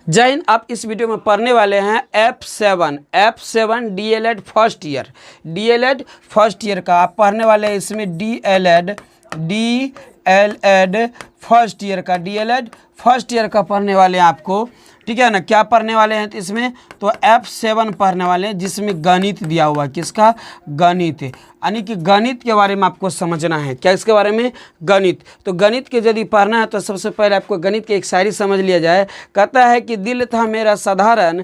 जय हिंद। आप इस वीडियो में पढ़ने वाले हैं F7 DLED फर्स्ट ईयर का आप पढ़ने वाले हैं। इसमें DLED फर्स्ट ईयर का पढ़ने वाले हैं आपको, ठीक है ना। क्या पढ़ने वाले हैं तो इसमें तो F7 पढ़ने वाले हैं, जिसमें गणित दिया हुआ है। किसका? गणित, यानी कि गणित के बारे में आपको समझना है। क्या इसके बारे में? गणित। तो गणित के यदि पढ़ना है तो सबसे पहले आपको गणित की एक शायरी समझ लिया जाए। कहता है कि दिल था मेरा साधारण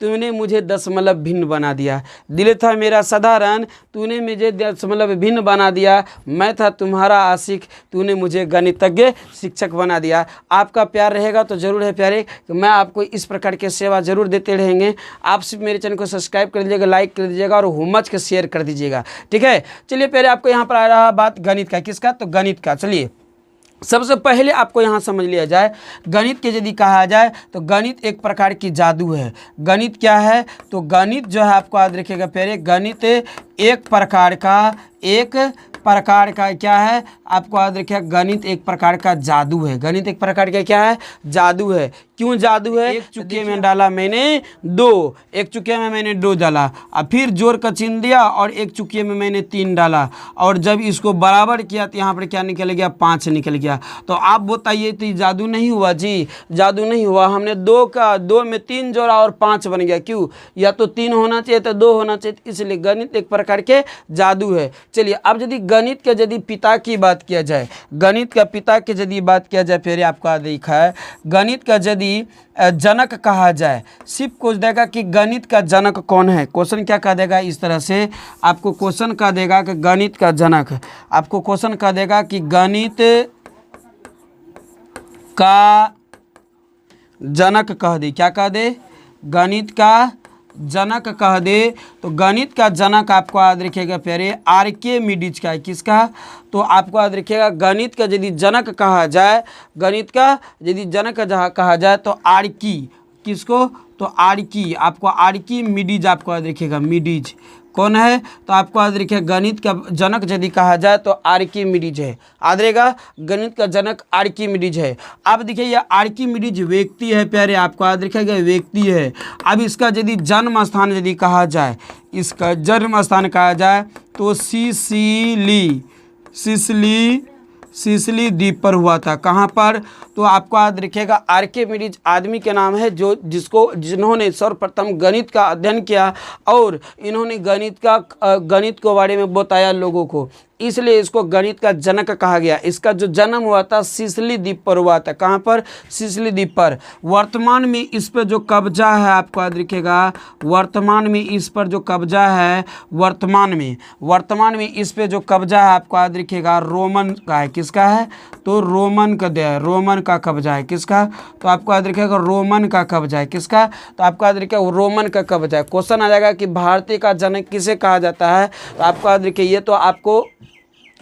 तूने मुझे दशमलव भिन्न बना दिया। दिल था मेरा साधारण तूने मुझे दशमलव भिन्न बना दिया। मैं था तुम्हारा आशिक तूने मुझे गणितज्ञ शिक्षक बना दिया। आपका प्यार रहेगा तो जरूर है प्यारे, मैं आपको इस प्रकार की सेवा जरूर देते रहेंगे। आप सिर्फ मेरे चैनल को सब्सक्राइब कर दीजिएगा, लाइक कर दीजिएगा और हुम्मच के शेयर कर दीजिएगा, ठीक है। चलिए पहले आपको यहाँ पर आ रहा बात गणित का। किसका? तो गणित का। चलिए सबसे पहले आपको यहाँ समझ लिया जाए, गणित के यदि कहा जाए तो गणित एक प्रकार की जादू है। गणित क्या है? तो गणित जो है आपको याद रखिएगा प्यारे, गणित एक प्रकार का क्या है आपको याद रखिएगा, गणित एक प्रकार का जादू है। गणित एक प्रकार का क्या है? जादू है। क्यों जादू है? एक चुके में डाला मैंने दो, एक चुके में मैंने दो डाला, और फिर जोड़ का चिन्ह दिया और एक चुके में मैंने 3 डाला, और जब इसको बराबर किया तो यहाँ पर क्या निकल गया? 5 निकल गया। तो आप बताइए तो जादू नहीं हुआ जी? जादू नहीं हुआ। हमने 2 में 3 जोड़ा और 5 बन गया। क्यों? या तो 3 होना चाहिए तो 2 होना चाहिए, इसलिए गणित एक प्रकार के जादू है। चलिए अब यदि गणित के यदि पिता की बात किया जाए, गणित का पिता की यदि बात किया जाए फिर आपको देखा है, गणित का यदि जनक कहा जाए, सिर्फ पूछ देगा कि गणित का जनक कौन है। क्वेश्चन क्या कह देगा? इस तरह से आपको क्वेश्चन कह देगा कि गणित का जनक, आपको क्वेश्चन कह देगा कि गणित का जनक कह दे। क्या कह दे? गणित का जनक कह दे। तो गणित का जनक आपको याद रखिएगा प्यारे, आर्किमिडीज का है। किसका? तो आपको याद रखिएगा गणित का यदि जनक कहा जाए, गणित का यदि जनक कहा जाए तो आर्की, किसको? तो आर्की, आपको आर्किमिडीज आपको याद रखिएगा। मिडीज कौन है? तो आपको याद रखिए गणित का जनक यदि कहा जाए तो आर्किमिडीज है। याद रहेगा गणित का जनक आर्किमिडीज है। अब देखिए ये आर्किमिडीज व्यक्ति है प्यारे, आपको याद रखिएगा व्यक्ति है। अब इसका यदि जन्म स्थान यदि कहा जाए, इसका जन्म स्थान कहा जाए तो सिसिली द्वीप पर हुआ था। कहाँ पर? तो आपको याद रखिएगा आर्किमिडीज आदमी के नाम है जिन्होंने सर्वप्रथम गणित का अध्ययन किया और इन्होंने गणित के बारे में बताया लोगों को, इसलिए इसको गणित का जनक कहा गया। इसका जो जन्म हुआ था सिसिली द्वीप पर हुआ था। कहाँ पर? सिसिली द्वीप पर। वर्तमान में इस पर जो कब्जा है आपको याद रखिएगा, वर्तमान में इस पर जो कब्जा है, वर्तमान में इस पर जो कब्जा है आपको याद रखिएगा रोमन का है। किसका है? तो रोमन का कब्जा है। किसका? तो आपको याद रखिएगा रोमन का कब्जा है। किसका? तो आपको याद रखिएगा रोमन का कब्जा है। क्वेश्चन आ जाएगा कि भारतीय का जनक किसे कहा जाता है, तो आपको याद रखिए ये तो आपको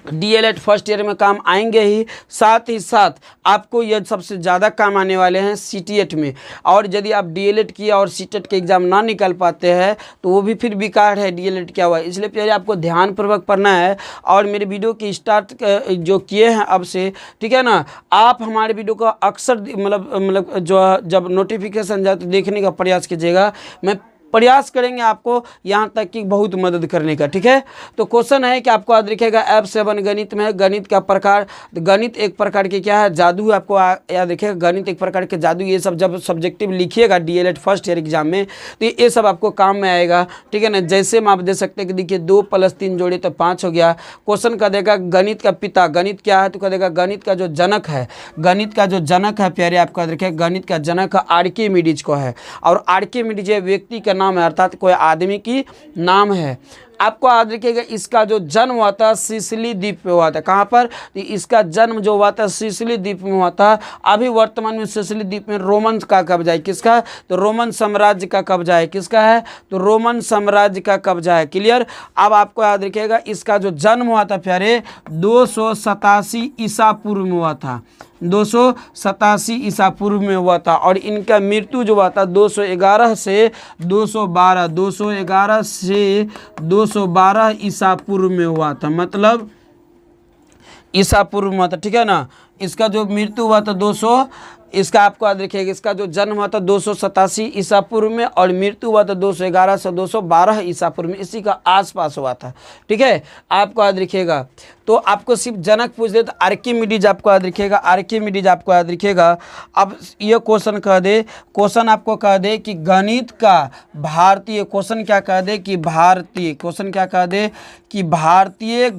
DLED फर्स्ट ईयर में काम आएंगे ही, साथ ही साथ आपको ये सबसे ज़्यादा काम आने वाले हैं CTET में। और यदि आप DLED किया और CTET के एग्ज़ाम ना निकाल पाते हैं तो वो भी फिर बेकार है। DLED क्या हुआ? इसलिए पहले आपको ध्यानपूर्वक पढ़ना है और मेरे वीडियो की स्टार्ट जो किए हैं अब से, ठीक है ना, आप हमारे वीडियो को अक्सर मतलब जो जब नोटिफिकेशन जाए तो देखने का प्रयास कीजिएगा। मैं प्रयास करेंगे आपको यहाँ तक कि बहुत मदद करने का, ठीक है। तो क्वेश्चन है कि आपको याद रखिएगा F7 गणित में, गणित का प्रकार, गणित एक प्रकार के क्या है? जादू। आपको याद रखिएगा गणित एक प्रकार के जादू। ये सब जब सब्जेक्टिव लिखिएगा DLED फर्स्ट ईयर एग्जाम में तो ये सब आपको काम में आएगा, ठीक है ना। जैसे में आप दे सकते हैं कि देखिए 2 + 3 जोड़े तो 5 हो गया। क्वेश्चन का देगा गणित का पिता, गणित क्या है? तो कह देगा गणित का जो जनक है, गणित का जो जनक है प्यारे आपको याद रखिएगा गणित का जनक आर्किमिडीज को है। और आर्किमिडीज व्यक्ति का नाम है, अर्थात कोई आदमी की नाम है। आपको याद रखिएगा इसका जो जन्म हुआ था सिसिली द्वीप पे हुआ था। कहाँ पर? तो इसका जन्म जो हुआ था सिसिली द्वीप में हुआ था। अभी वर्तमान में सिसिली द्वीप में रोमन का कब्जा है। किसका? तो रोमन साम्राज्य का कब्जा है। किसका है? तो रोमन साम्राज्य का कब्जा है। क्लियर? अब आपको याद रखिएगा इसका जो जन्म हुआ था प्यारे 287 ईसा पूर्व में हुआ था। 287 ईसा पूर्व में हुआ था। और इनका मृत्यु जो हुआ था 211 से 212 ईसा पूर्व में हुआ था, मतलब ईसा पूर्व में था, ठीक है ना। इसका जो मृत्यु हुआ था इसका आपको याद रखिएगा, इसका जो जन्म हुआ था 287 ईसा पूर्व में और मृत्यु हुआ था 211 से 212 ईसा पूर्व में, इसी का आसपास हुआ था। ठीक है, आपको याद रखिएगा। तो आपको सिर्फ जनक पूछ दे तो आर्किमिडीज आपको याद रखिएगा, आर्किमिडीज आपको याद रखिएगा। अब ये क्वेश्चन कह दे, क्वेश्चन आपको कह दे कि गणित का भारतीय, क्वेश्चन क्या कह दे कि भारतीय, क्वेश्चन क्या कह दे कि भारतीय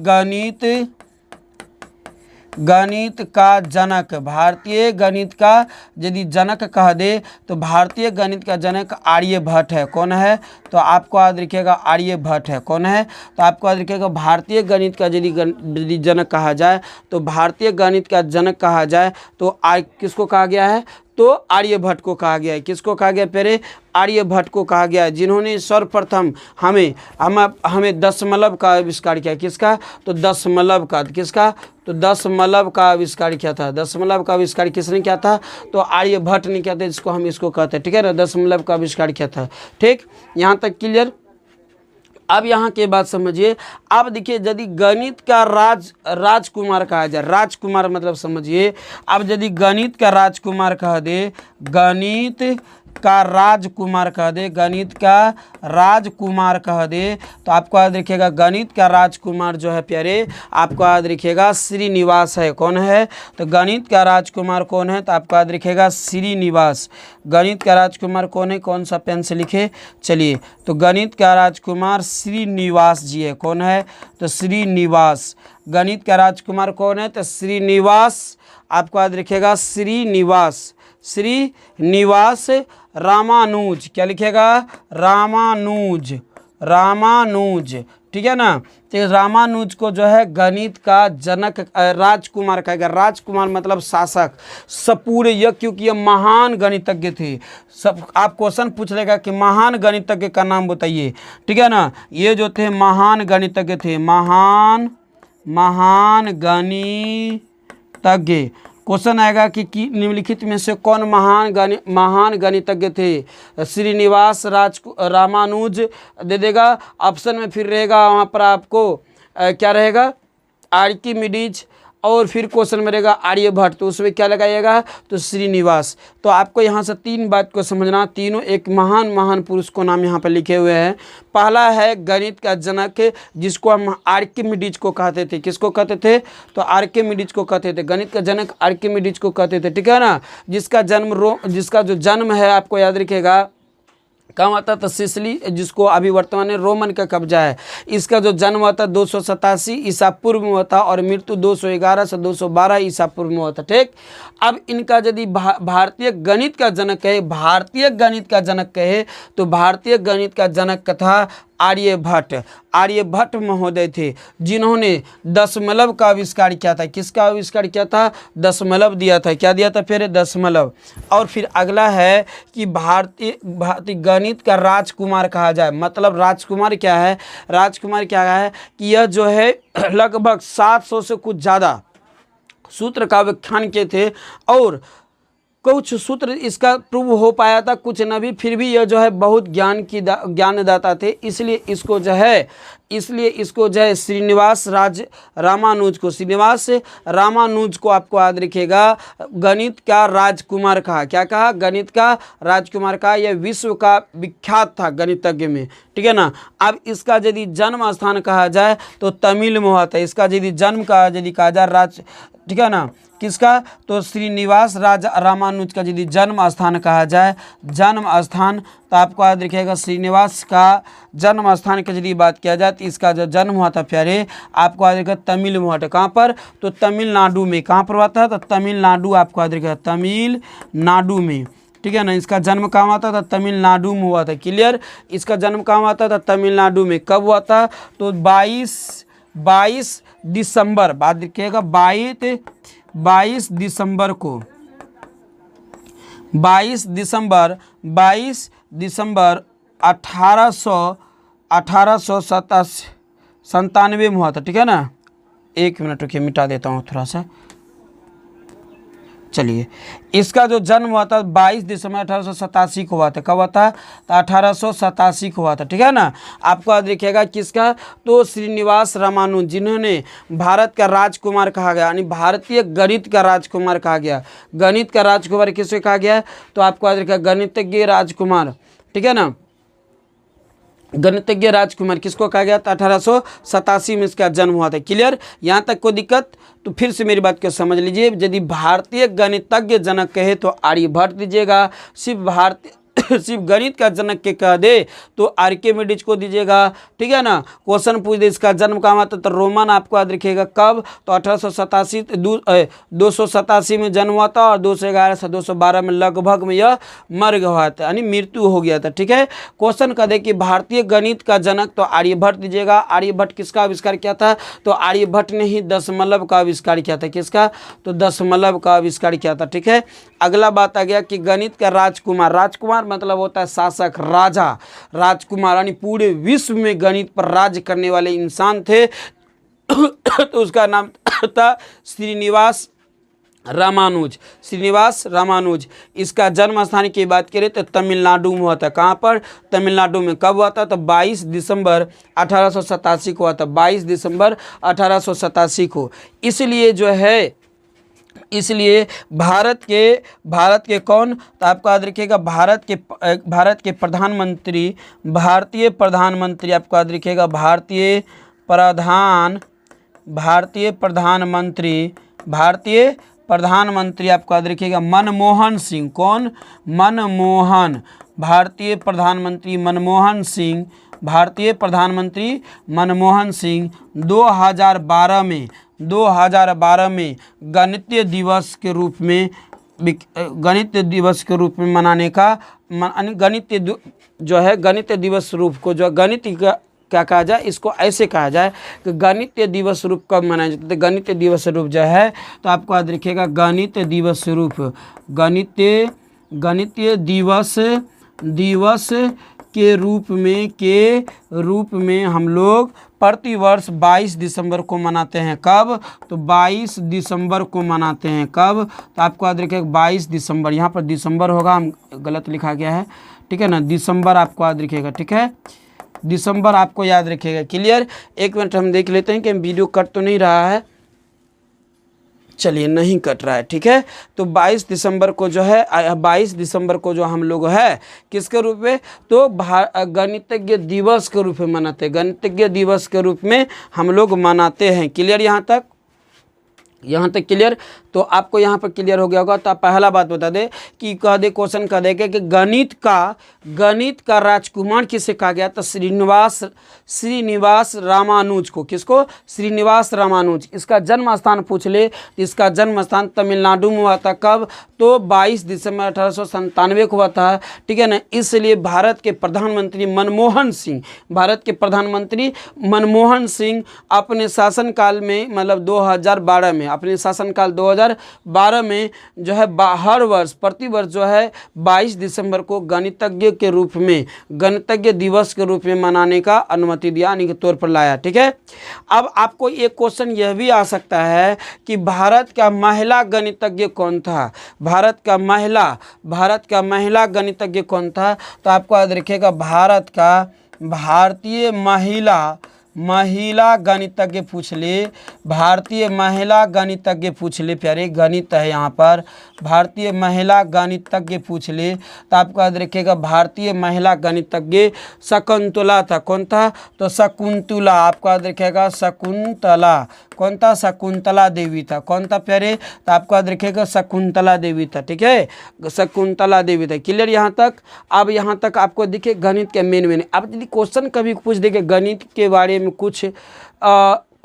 गणित का जनक, भारतीय गणित का यदि जनक कह दे तो भारतीय गणित का जनक आर्यभट्ट है। कौन है? तो आपको याद रखिएगा आर्यभट्ट है। कौन है? तो आपको याद रखिएगा भारतीय गणित का यदि जनक कहा जाए तो भारतीय गणित का जनक कहा जाए तो किसको कहा गया है? तो आर्यभट्ट को कहा गया है। किसको कहा गया? पहले आर्यभट्ट को कहा गया है, जिन्होंने सर्वप्रथम हमें दशमलव का आविष्कार किया। किसका? तो दशमलव का। किसका? तो दशमलव का आविष्कार किया था। दशमलव का आविष्कार किसने किया था? तो आर्यभट्ट ने किया था, जिसको हम इसको कहते हैं। ठीक है ना, दशमलव का आविष्कार किया था। ठीक, यहाँ तक क्लियर। अब यहाँ के बात समझिए। अब देखिए, यदि गणित का राजकुमार कहा जाए, राजकुमार मतलब समझिए, अब यदि गणित का राजकुमार कह दे, गणित का राजकुमार कह दे, गणित का राजकुमार कह दे, तो आपको याद रखिएगा गणित का राजकुमार जो है प्यारे, आपको याद रखिएगा श्रीनिवास है। कौन है? तो गणित का राजकुमार कौन है? तो आपको याद रखिएगा श्रीनिवास। गणित का राजकुमार कौन है? कौन सा पेन से लिखे? चलिए, तो गणित का राजकुमार श्रीनिवास जी है। कौन है? तो श्रीनिवास। गणित का राजकुमार कौन है? तो श्रीनिवास। आपको याद रखिएगा श्रीनिवास, श्रीनिवास रामानुज। क्या लिखेगा? रामानुज, रामानुज। ठीक है ना, तो रामानुज को जो है गणित का जनक राजकुमार कहेगा। राजकुमार मतलब शासक, सपूर्य, यह क्योंकि यह महान गणितज्ञ थे। सब आप क्वेश्चन पूछ लेगा कि महान गणितज्ञ का नाम बताइए। ठीक है ना, ये जो थे महान गणितज्ञ थे, महान गणितज्ञ। क्वेश्चन आएगा कि निम्नलिखित में से कौन महान गणितज्ञ थे? श्रीनिवास रामानुज दे देगा। ऑप्शन में फिर रहेगा वहाँ पर आपको क्या रहेगा? आर्किमिडीज, और फिर क्वेश्चन में रहेगा आर्यभट्ट, तो उसमें क्या लगाइएगा? तो श्रीनिवास। तो आपको यहाँ से तीन बात को समझना, तीनों एक महान पुरुष को नाम यहाँ पर लिखे हुए हैं। पहला है गणित का जनक, जिसको हम आर्किमिडीज को कहते थे। किसको कहते थे? तो आर्किमिडीज को कहते थे। गणित का जनक आर्किमिडीज को कहते थे। ठीक है ना, जिसका जो जन्म है आपको याद रखिएगा कहाँ हुआ था? तो सिसिली, जिसको अभी वर्तमान में रोमन का कब्जा है। इसका जो जन्म हुआ था 287 ईसा पूर्व में हुआ था और मृत्यु 211 से 212 ईसा पूर्व में हुआ था। ठीक, अब इनका यदि भारतीय गणित का जनक कहे, भारतीय गणित का जनक कहे, तो भारतीय गणित का जनक था आर्यभट्ट। आर्यभट्ट महोदय थे, जिन्होंने दशमलव का आविष्कार किया था। किसका आविष्कार किया था? दशमलव दिया था। क्या दिया था? फिर दशमलव। और फिर अगला है कि भारतीय गणित का राजकुमार कहा जाए। मतलब राजकुमार क्या है? राजकुमार क्या है कि यह जो है लगभग 700 से कुछ ज़्यादा सूत्र का व्याख्यान किए थे, और कुछ सूत्र इसका प्रूव हो पाया था, कुछ न भी, फिर भी यह जो है बहुत ज्ञानदाता थे। इसलिए इसको जो है श्रीनिवास रामानुज को आपको याद रखिएगा गणित का राजकुमार कहा। क्या कहा? गणित का राजकुमार कहा। यह विश्व का विख्यात था गणितज्ञ में। ठीक है ना। अब इसका यदि जन्म स्थान कहा जाए तो तमिल में हुआ था। इसका यदि जन्म का यदि कहा जाए ठीक है ना, किसका? तो श्रीनिवास रामानुज का यदि जन्म स्थान कहा जाए, जन्म स्थान, तो आपको याद रखिएगा श्रीनिवास का जन्म स्थान की यदि बात किया जाए तो इसका जो जन्म हुआ था प्यारे, आपको याद रखिएगा तमिल में हुआ था। कहाँ पर? तो तमिलनाडु में। कहाँ पर हुआ था? तो तमिलनाडु। आपको याद रखिएगा तमिलनाडु में। ठीक है ना, इसका जन्म कहाँ हुआ था? तो तमिलनाडु में हुआ था। क्लियर? इसका जन्म कहाँ हुआ था? तो तमिलनाडु में। कब हुआ था? तो 22 दिसंबर, बात रखिएगा 22 दिसंबर को, 22 दिसंबर 1897 में हुआ था। ठीक है ना, एक मिनट रुकिए, मिटा देता हूँ थोड़ा सा। चलिए, इसका जो जन्म हुआ था 22 दिसंबर 1887 को हुआ था। कब हुआ था? तो 1887 को हुआ था, ठीक है ना। आपको याद रखिएगा किसका? तो श्रीनिवास रामानुज, जिन्होंने भारत का राजकुमार कहा गया, यानी भारतीय गणित का राजकुमार कहा गया। गणित का राजकुमार किसे कहा गया? तो आपको याद रखिएगा गणितज्ञ राजकुमार, ठीक है ना। गणितज्ञ राजकुमार किसको कहा गया था? 1887 में इसका जन्म हुआ था। क्लियर? यहाँ तक कोई दिक्कत? तो फिर से मेरी बात को समझ लीजिए। यदि भारतीय गणितज्ञ जनक कहे तो आर्यभट्ट दीजिएगा, सिर्फ गणित का जनक के कह दे तो आर्किमिडीज को दीजिएगा, ठीक है ना। क्वेश्चन पूछ दे इसका जन्म कहाँ हुआ था, तो रोमन आपको याद रखिएगा कब? तो 287 में जन्म हुआ था और 211 से 212 में लगभग में यह मर गया था, यानी मृत्यु हो गया था, ठीक है। क्वेश्चन कह दे कि भारतीय गणित का जनक, तो आर्यभट्ट दीजिएगा। आर्यभट्ट किसका आविष्कार किया था? तो आर्यभट्ट ने ही दशमलव का आविष्कार किया था। किसका? तो दशमलव का आविष्कार किया था, ठीक है। अगला बात आ गया कि गणित का राजकुमार, राजकुमार मतलब होता है शासक, राजा। राजकुमार यानी पूरे विश्व में गणित पर राज्य करने वाले इंसान थे तो उसका नाम था श्रीनिवास रामानुज। श्रीनिवास रामानुज। इसका जन्म स्थान की बात करें तो तमिलनाडु में हुआ था। कहाँ पर? तमिलनाडु में। कब हुआ था? तो 22 दिसंबर 1887 को हुआ था। 22 दिसंबर 1887 को। इसलिए जो है, इसलिए भारत के कौन? तो आपको याद रखिएगा भारत के प्रधानमंत्री, भारतीय प्रधानमंत्री आपको याद रखिएगा भारतीय प्रधानमंत्री आपको याद रखिएगा मनमोहन सिंह। कौन? मनमोहन। भारतीय प्रधानमंत्री मनमोहन सिंह, भारतीय प्रधानमंत्री मनमोहन सिंह 2012 में गणितीय दिवस के रूप में मनाने का गणितीय दिवस रूप को जो गणित का क्या कहा जाए, इसको ऐसे कहा जाए कि गणितीय दिवस रूप कब मनाया जाता है? गणितीय दिवस रूप जो है, तो आपको याद रखिएगा गणितीय दिवस के रूप में हम लोग प्रतिवर्ष 22 दिसंबर को मनाते हैं। कब? तो 22 दिसंबर को मनाते हैं। कब? तो आपको याद रखिएगा 22 दिसंबर। यहाँ पर दिसंबर होगा, हम गलत लिखा गया है, ठीक है ना। दिसंबर आपको याद रखिएगा, ठीक है। दिसंबर आपको याद रखिएगा। क्लियर? एक मिनट हम देख लेते हैं कि वीडियो कट तो नहीं रहा है। चलिए, नहीं कट रहा है, ठीक है। तो 22 दिसंबर को जो है, 22 दिसंबर को जो हम लोग है किसके रूप में? तो गणितज्ञ दिवस के रूप में मनाते हैं। गणितज्ञ दिवस के रूप में हम लोग मनाते हैं। क्लियर? यहाँ तक क्लियर? तो आपको यहाँ पर क्लियर हो गया होगा। तो आप पहला बात बता दे कि क्वेश्चन कह दे कि गणित का राजकुमार किसे कहा गया? तो श्रीनिवास रामानुज को। किसको? श्रीनिवास रामानुज। इसका जन्म स्थान पूछ ले, इसका जन्म स्थान तमिलनाडु में हुआ था। कब? तो 22 दिसंबर 1897 को हुआ था, ठीक है ना। इसलिए भारत के प्रधानमंत्री मनमोहन सिंह अपने शासनकाल में, मतलब 2012 में, अपने शासनकाल 2012 में जो है हर वर्ष प्रतिवर्ष जो है 22 दिसंबर को गणितज्ञ दिवस के रूप में मनाने का अनुमति दिया, यानी के तौर पर लाया, ठीक है। अब आपको एक क्वेश्चन यह भी आ सकता है कि भारत का महिला गणितज्ञ कौन था? भारत का महिला गणितज्ञ कौन था? तो आपको याद रखिएगा भारतीय महिला गणितज्ञ पूछ ले, भारतीय महिला गणितज्ञ पूछ ले, प्यारे गणित है यहाँ पर, भारतीय महिला गणितज्ञ पूछ ले तो आपको याद रखिएगा भारतीय महिला गणितज्ञ शकुंतला था। कौन था? तो शकुंतला। आपको याद रखिएगा शकुंतला। कौन था? शकुंतला देवी था। कौन था प्यारे? तो आपको याद रखिएगा शकुंतला देवी था, ठीक है। शकुंतला देवी था। क्लियर यहाँ तक? अब यहाँ तक आपको देखिए गणित के मेन अब यदि क्वेश्चन कभी पूछ देंगे गणित के बारे में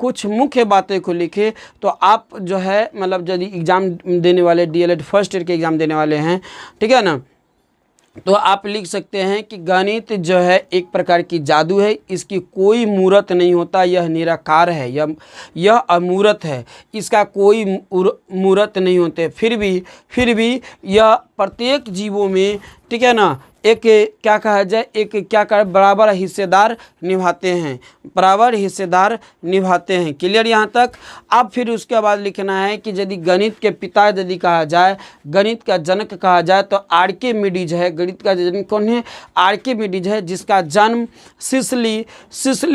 कुछ मुख्य बातें को लिखे, तो आप जो है मतलब यदि एग्ज़ाम देने वाले डीएलएड फर्स्ट ईयर के एग्ज़ाम देने वाले हैं, ठीक है ना, तो आप लिख सकते हैं कि गणित जो है एक प्रकार की जादू है, इसकी कोई मूर्त नहीं होता, यह निराकार है, यह अमूर्त है, इसका कोई मूर्त नहीं होते, फिर भी यह प्रत्येक जीवों में, ठीक है ना, एक क्या कहा जाए, एक क्या कर बराबर हिस्सेदार निभाते हैं, बराबर हिस्सेदार निभाते हैं। क्लियर यहाँ तक। अब फिर उसके बाद लिखना है कि यदि गणित के पिता यदि कहा जाए, गणित का जनक कहा जाए तो आर्किमिडीज है। गणित का जनक कौन है? आर्किमिडीज है, जिसका जन्म सिसिली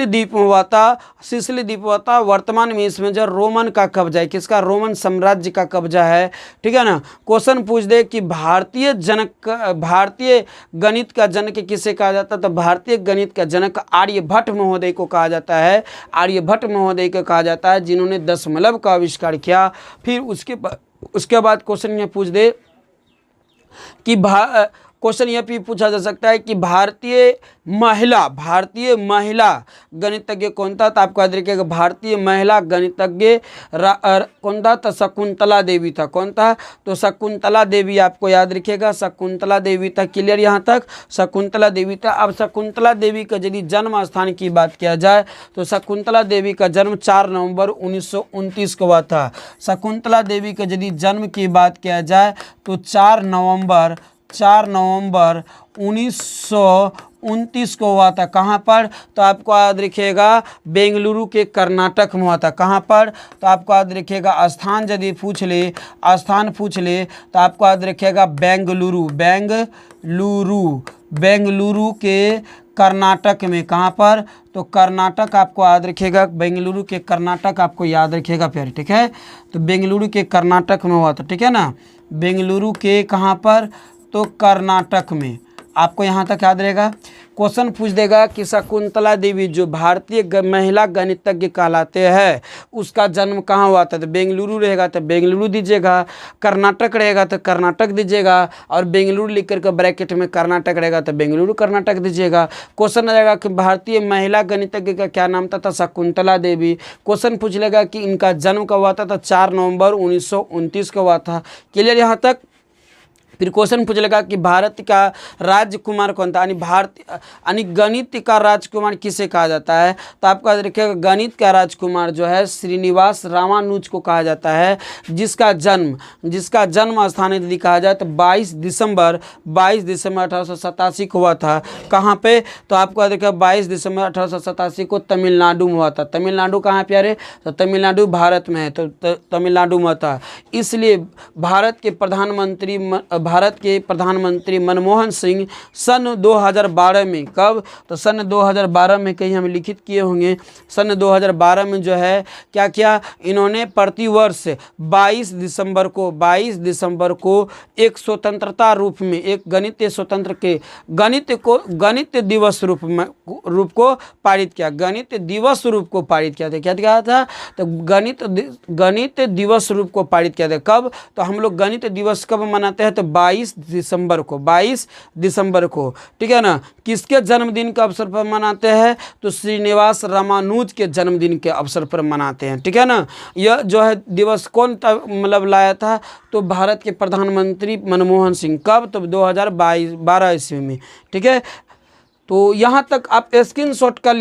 द्वीप में हुआ था। सिसिली द्वीप हुआ था, वर्तमान में इसमें जो रोमन का कब्जा है, किसका? रोमन साम्राज्य का कब्जा है। ठीक है ना। क्वेश्चन पूछ दे कि भारतीय गणित का जनक किसे कहा जाता है, तो भारतीय गणित का जनक आर्यभट्ट महोदय को कहा जाता है। आर्यभट्ट महोदय को कहा जाता है, जिन्होंने दशमलव का आविष्कार किया। फिर उसके बाद क्वेश्चन ये पूछ दे कि क्वेश्चन यह भी पूछा जा सकता है कि भारतीय महिला गणितज्ञ कौन था, तो आपको याद रखिएगा भारतीय महिला गणितज्ञ कौन था, तो शकुंतला देवी था। कौन था? तो शकुंतला देवी, आपको याद रखिएगा शकुंतला देवी था। क्लियर यहाँ तक? शकुंतला देवी था। अब शकुंतला देवी का यदि जन्म स्थान की बात किया जाए तो शकुंतला देवी का जन्म 4 नवंबर 1929 को हुआ था। शकुंतला देवी का यदि जन्म की बात किया जाए तो 4 नवंबर 1929 को हुआ था। कहाँ पर? तो आपको याद रखिएगा बेंगलुरु के कर्नाटक में हुआ था। कहाँ पर? तो आपको याद रखिएगा स्थान यदि पूछ ले तो आपको याद रखिएगा बेंगलुरु के कर्नाटक में। कहाँ पर? तो कर्नाटक आपको याद रखिएगा, बेंगलुरु के कर्नाटक आपको याद रखिएगा फिर। ठीक है, तो बेंगलुरु के कर्नाटक में हुआ था। ठीक है ना, बेंगलुरु के कहाँ पर? तो कर्नाटक में। आपको यहाँ तक याद रहेगा। क्वेश्चन पूछ देगा कि शकुंतला देवी जो भारतीय महिला गणितज्ञ कहलाते हैं, उसका जन्म कहाँ हुआ था, तो बेंगलुरु रहेगा तो बेंगलुरु दीजिएगा, कर्नाटक रहेगा तो कर्नाटक दीजिएगा, और बेंगलुरु लिख करके ब्रैकेट में कर्नाटक रहेगा तो बेंगलुरु कर्नाटक दीजिएगा। क्वेश्चन रहेगा कि भारतीय महिला गणितज्ञ का क्या नाम था, शकुंतला देवी। क्वेश्चन पूछ लेगा कि इनका जन्म कब हुआ था, तो 4 नवंबर 1929 को हुआ था। क्लियर यहाँ तक। फिर क्वेश्चन पूछ लेगा कि भारत का राजकुमार कौन था, यानी गणित का राजकुमार किसे कहा जाता है, तो आपको याद रखिएगा गणित का राजकुमार जो है श्रीनिवास रामानुज को कहा जाता है, जिसका जन्म स्थान यदि कहा जाए तो 22 दिसंबर 1887 को हुआ था। कहाँ पे? तो आपको याद रखिएगा 22 दिसंबर 1887 को तमिलनाडु में हुआ था। तमिलनाडु कहाँ पे प्यारे? तो तमिलनाडु भारत में है, तो तमिलनाडु में था। इसलिए भारत के प्रधानमंत्री मनमोहन सिंह सन 2012 में, कब? तो सन 2012 में, कहीं हम लिखित किए होंगे, सन 2012 में जो है क्या किया, इन्होंने प्रतिवर्ष 22 दिसंबर को एक स्वतंत्रता रूप में, एक गणित दिवस रूप को पारित किया। गणित दिवस रूप को पारित किया था। क्या कहा था? तो गणित दिवस रूप को पारित किया था। कब? तो हम लोग गणित दिवस कब मनाते हैं, तो 22 दिसंबर को। ठीक है ना। किसके जन्मदिन के अवसर पर मनाते हैं, तो श्रीनिवास रामानुज के जन्मदिन के अवसर पर मनाते हैं। ठीक है ना। यह जो है दिवस कौन मतलब लाया था, तो भारत के प्रधानमंत्री मनमोहन सिंह। कब? तो 2012 ईस्वी में। ठीक है, तो यहाँ तक आप स्क्रीनशॉट कर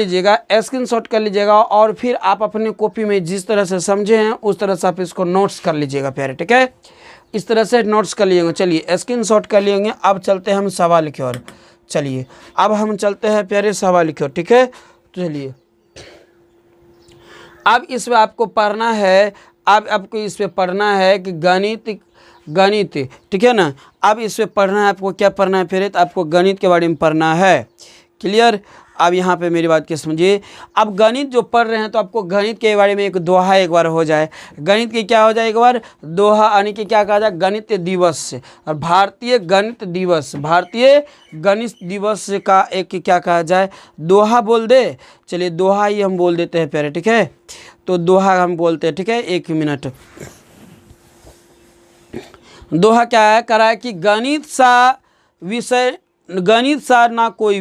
लीजिएगा, और फिर आप अपने कॉपी में जिस तरह से समझे हैं उस तरह से आप इसको नोट्स कर लीजिएगा प्यारे। ठीक है, इस तरह से नोट्स कर लीजिएगा। चलिए स्क्रीनशॉट कर लेंगे। अब चलते हैं हम सवाल की ओर। चलिए अब हम चलते हैं प्यारे सवाल की ओर। ठीक है, तो चलिए अब इसमें आपको पढ़ना है, कि गणित। ठीक है ना। अब इसमें पढ़ना है आपको, क्या पढ़ना है फिर, तो आपको गणित के बारे में पढ़ना है। क्लियर। अब यहाँ पे मेरी बात क्या समझिए। अब गणित जो पढ़ रहे हैं तो आपको गणित के बारे में एक दोहा एक बार हो जाए। गणित की क्या हो जाए एक बार दोहा, यानी कि क्या कहा जाए, गणित दिवस। और भारतीय गणित दिवस का एक क्या कहा जाए, दोहा बोल दे। चलिए दोहा ही हम बोल देते हैं प्यारे। ठीक है, तो दोहा हम बोलते हैं। ठीक है, 1 मिनट। दोहा क्या है, करा है कि गणित सा ना कोई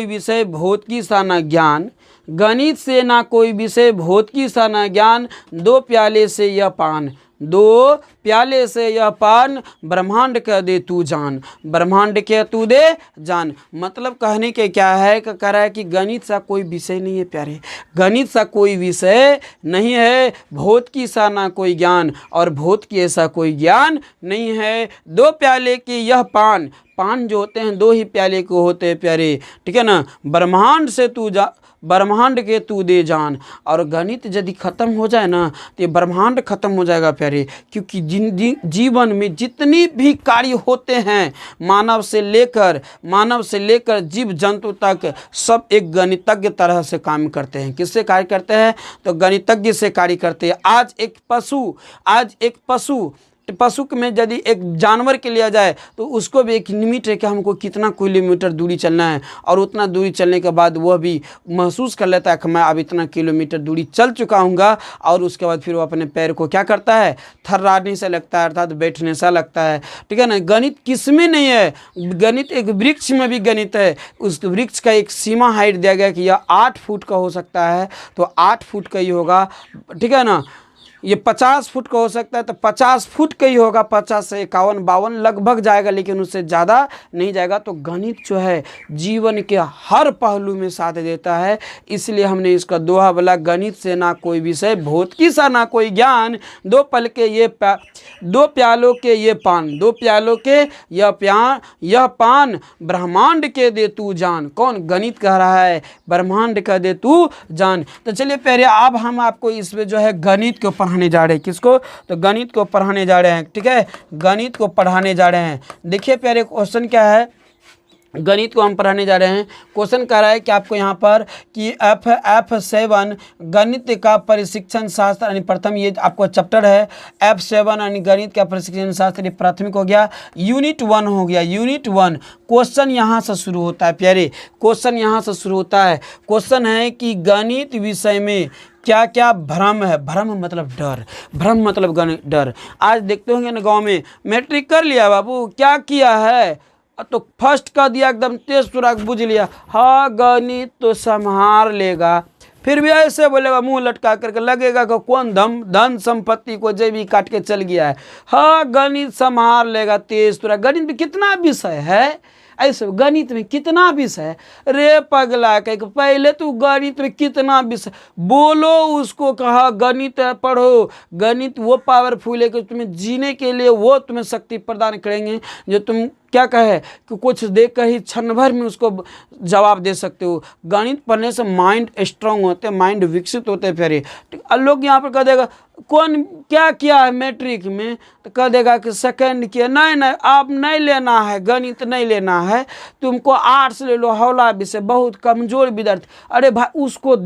विषय भौतिकी सा न ज्ञान, गणित से ना कोई विषय भौतिकी सा न ज्ञान, 2 प्याले से यह पान, दो प्याले से यह पान ब्रह्मांड के दे तू जान, ब्रह्मांड के तू दे जान। मतलब कहने के क्या है, कह रहा है कि गणित सा कोई विषय नहीं है प्यारे, गणित सा कोई विषय नहीं है, भौत की सा ना कोई ज्ञान और भौत की ऐसा कोई ज्ञान नहीं है। दो प्याले की यह पान, पान जो होते हैं दो ही प्याले को होते हैं प्यारे, ठीक है ना। ब्रह्मांड से तू जा, ब्रह्मांड के तू दे जान। और गणित यदि खत्म हो जाए ना तो ये ब्रह्मांड खत्म हो जाएगा प्यारे, क्योंकि जीवन में जितनी भी कार्य होते हैं मानव से लेकर जीव जंतु तक सब एक गणितज्ञ तरह से काम करते हैं। किससे कार्य करते हैं, तो गणितज्ञ से कार्य करते हैं। आज एक पशु में यदि एक जानवर के लिया जाए तो उसको भी एक लिमिट है कि हमको कितना किलोमीटर दूरी चलना है, और उतना दूरी चलने के बाद वह भी महसूस कर लेता है कि मैं अब इतना किलोमीटर दूरी चल चुका हूँगा, और उसके बाद फिर वो अपने पैर को क्या करता है, थर्राने से लगता है, अर्थात बैठने सा लगता है, ठीक है ना। गणित किस में नहीं है, गणित एक वृक्ष में भी गणित है। उस वृक्ष का एक सीमा हाइट दिया गया कि यह 8 फुट का हो सकता है तो 8 फुट का ही होगा, ठीक है ना। ये 50 फुट का हो सकता है तो 50 फुट का ही होगा, 50 से 51 52 लगभग जाएगा, लेकिन उससे ज़्यादा नहीं जाएगा। तो गणित जो है जीवन के हर पहलू में साथ देता है, इसलिए हमने इसका दोहा बोला, गणित से ना कोई विषय, भौत की सा ना कोई ज्ञान, दो प्यालों के ये पान, दो प्यालों के यह पान ब्रह्मांड के दे तू जान। कौन, गणित कह रहा है, ब्रह्मांड का दे तू जान। तो चलिए प्यारे, अब हम आपको इसमें जो है गणित को पढ़ाने जा रहे हैं। किसको, तो गणित को पढ़ाने जा रहे हैं, ठीक है, गणित को पढ़ाने जा रहे हैं। देखिए प्यारे, क्वेश्चन क्या है, गणित को हम पढ़ाने जा रहे हैं। क्वेश्चन कह रहा है कि आपको यहाँ पर कि F7 गणित का प्रशिक्षण शास्त्र, यानी प्रथम ये आपको चैप्टर है F7 यानी गणित का प्रशिक्षण शास्त्र, प्राथमिक हो गया, यूनिट 1 हो गया। यूनिट 1 क्वेश्चन यहाँ से शुरू होता है प्यारे, क्वेश्चन यहाँ से शुरू होता है। क्वेश्चन है कि गणित विषय में क्या क्या भ्रम है। भ्रम मतलब डर, भ्रम मतलब डर। आज देखते होंगे ना गाँव में, मैट्रिक कर लिया बाबू, क्या किया है, तो फर्स्ट कर दिया, एकदम तेज सुराग बुझ लिया, हाँ गणित तो संभाल लेगा, फिर भी ऐसे बोलेगा मुंह लटका करके, लगेगा कि कौन धन संपत्ति को जेबी काट के चल गया है। हाँ गणित संभाल लेगा, तेज सुराग। गणित में कितना विषय है, ऐसे गणित में कितना विषय, रे पगला कह, पहले तू गणित में कितना विषय बोलो, उसको कहा गणित पढ़ो। गणित वो पावरफुल है कि तुम्हें जीने के लिए वो तुम्हें शक्ति प्रदान करेंगे, जो तुम क्या कहे कि कुछ देखकर ही क्षण भर में उसको जवाब दे सकते हो। गणित पढ़ने से माइंड स्ट्रांग होते हैं, माइंड विकसित होते हैं। फिर लोग यहाँ पर कह देगा कौन क्या किया है मैट्रिक में, तो कह देगा कि सेकंड किया। नहीं, आप नहीं लेना है, गणित नहीं लेना है, तुमको आर्ट्स ले लो, हौला विषय, बहुत कमजोर विद्यार्थी। अरे भाई उसको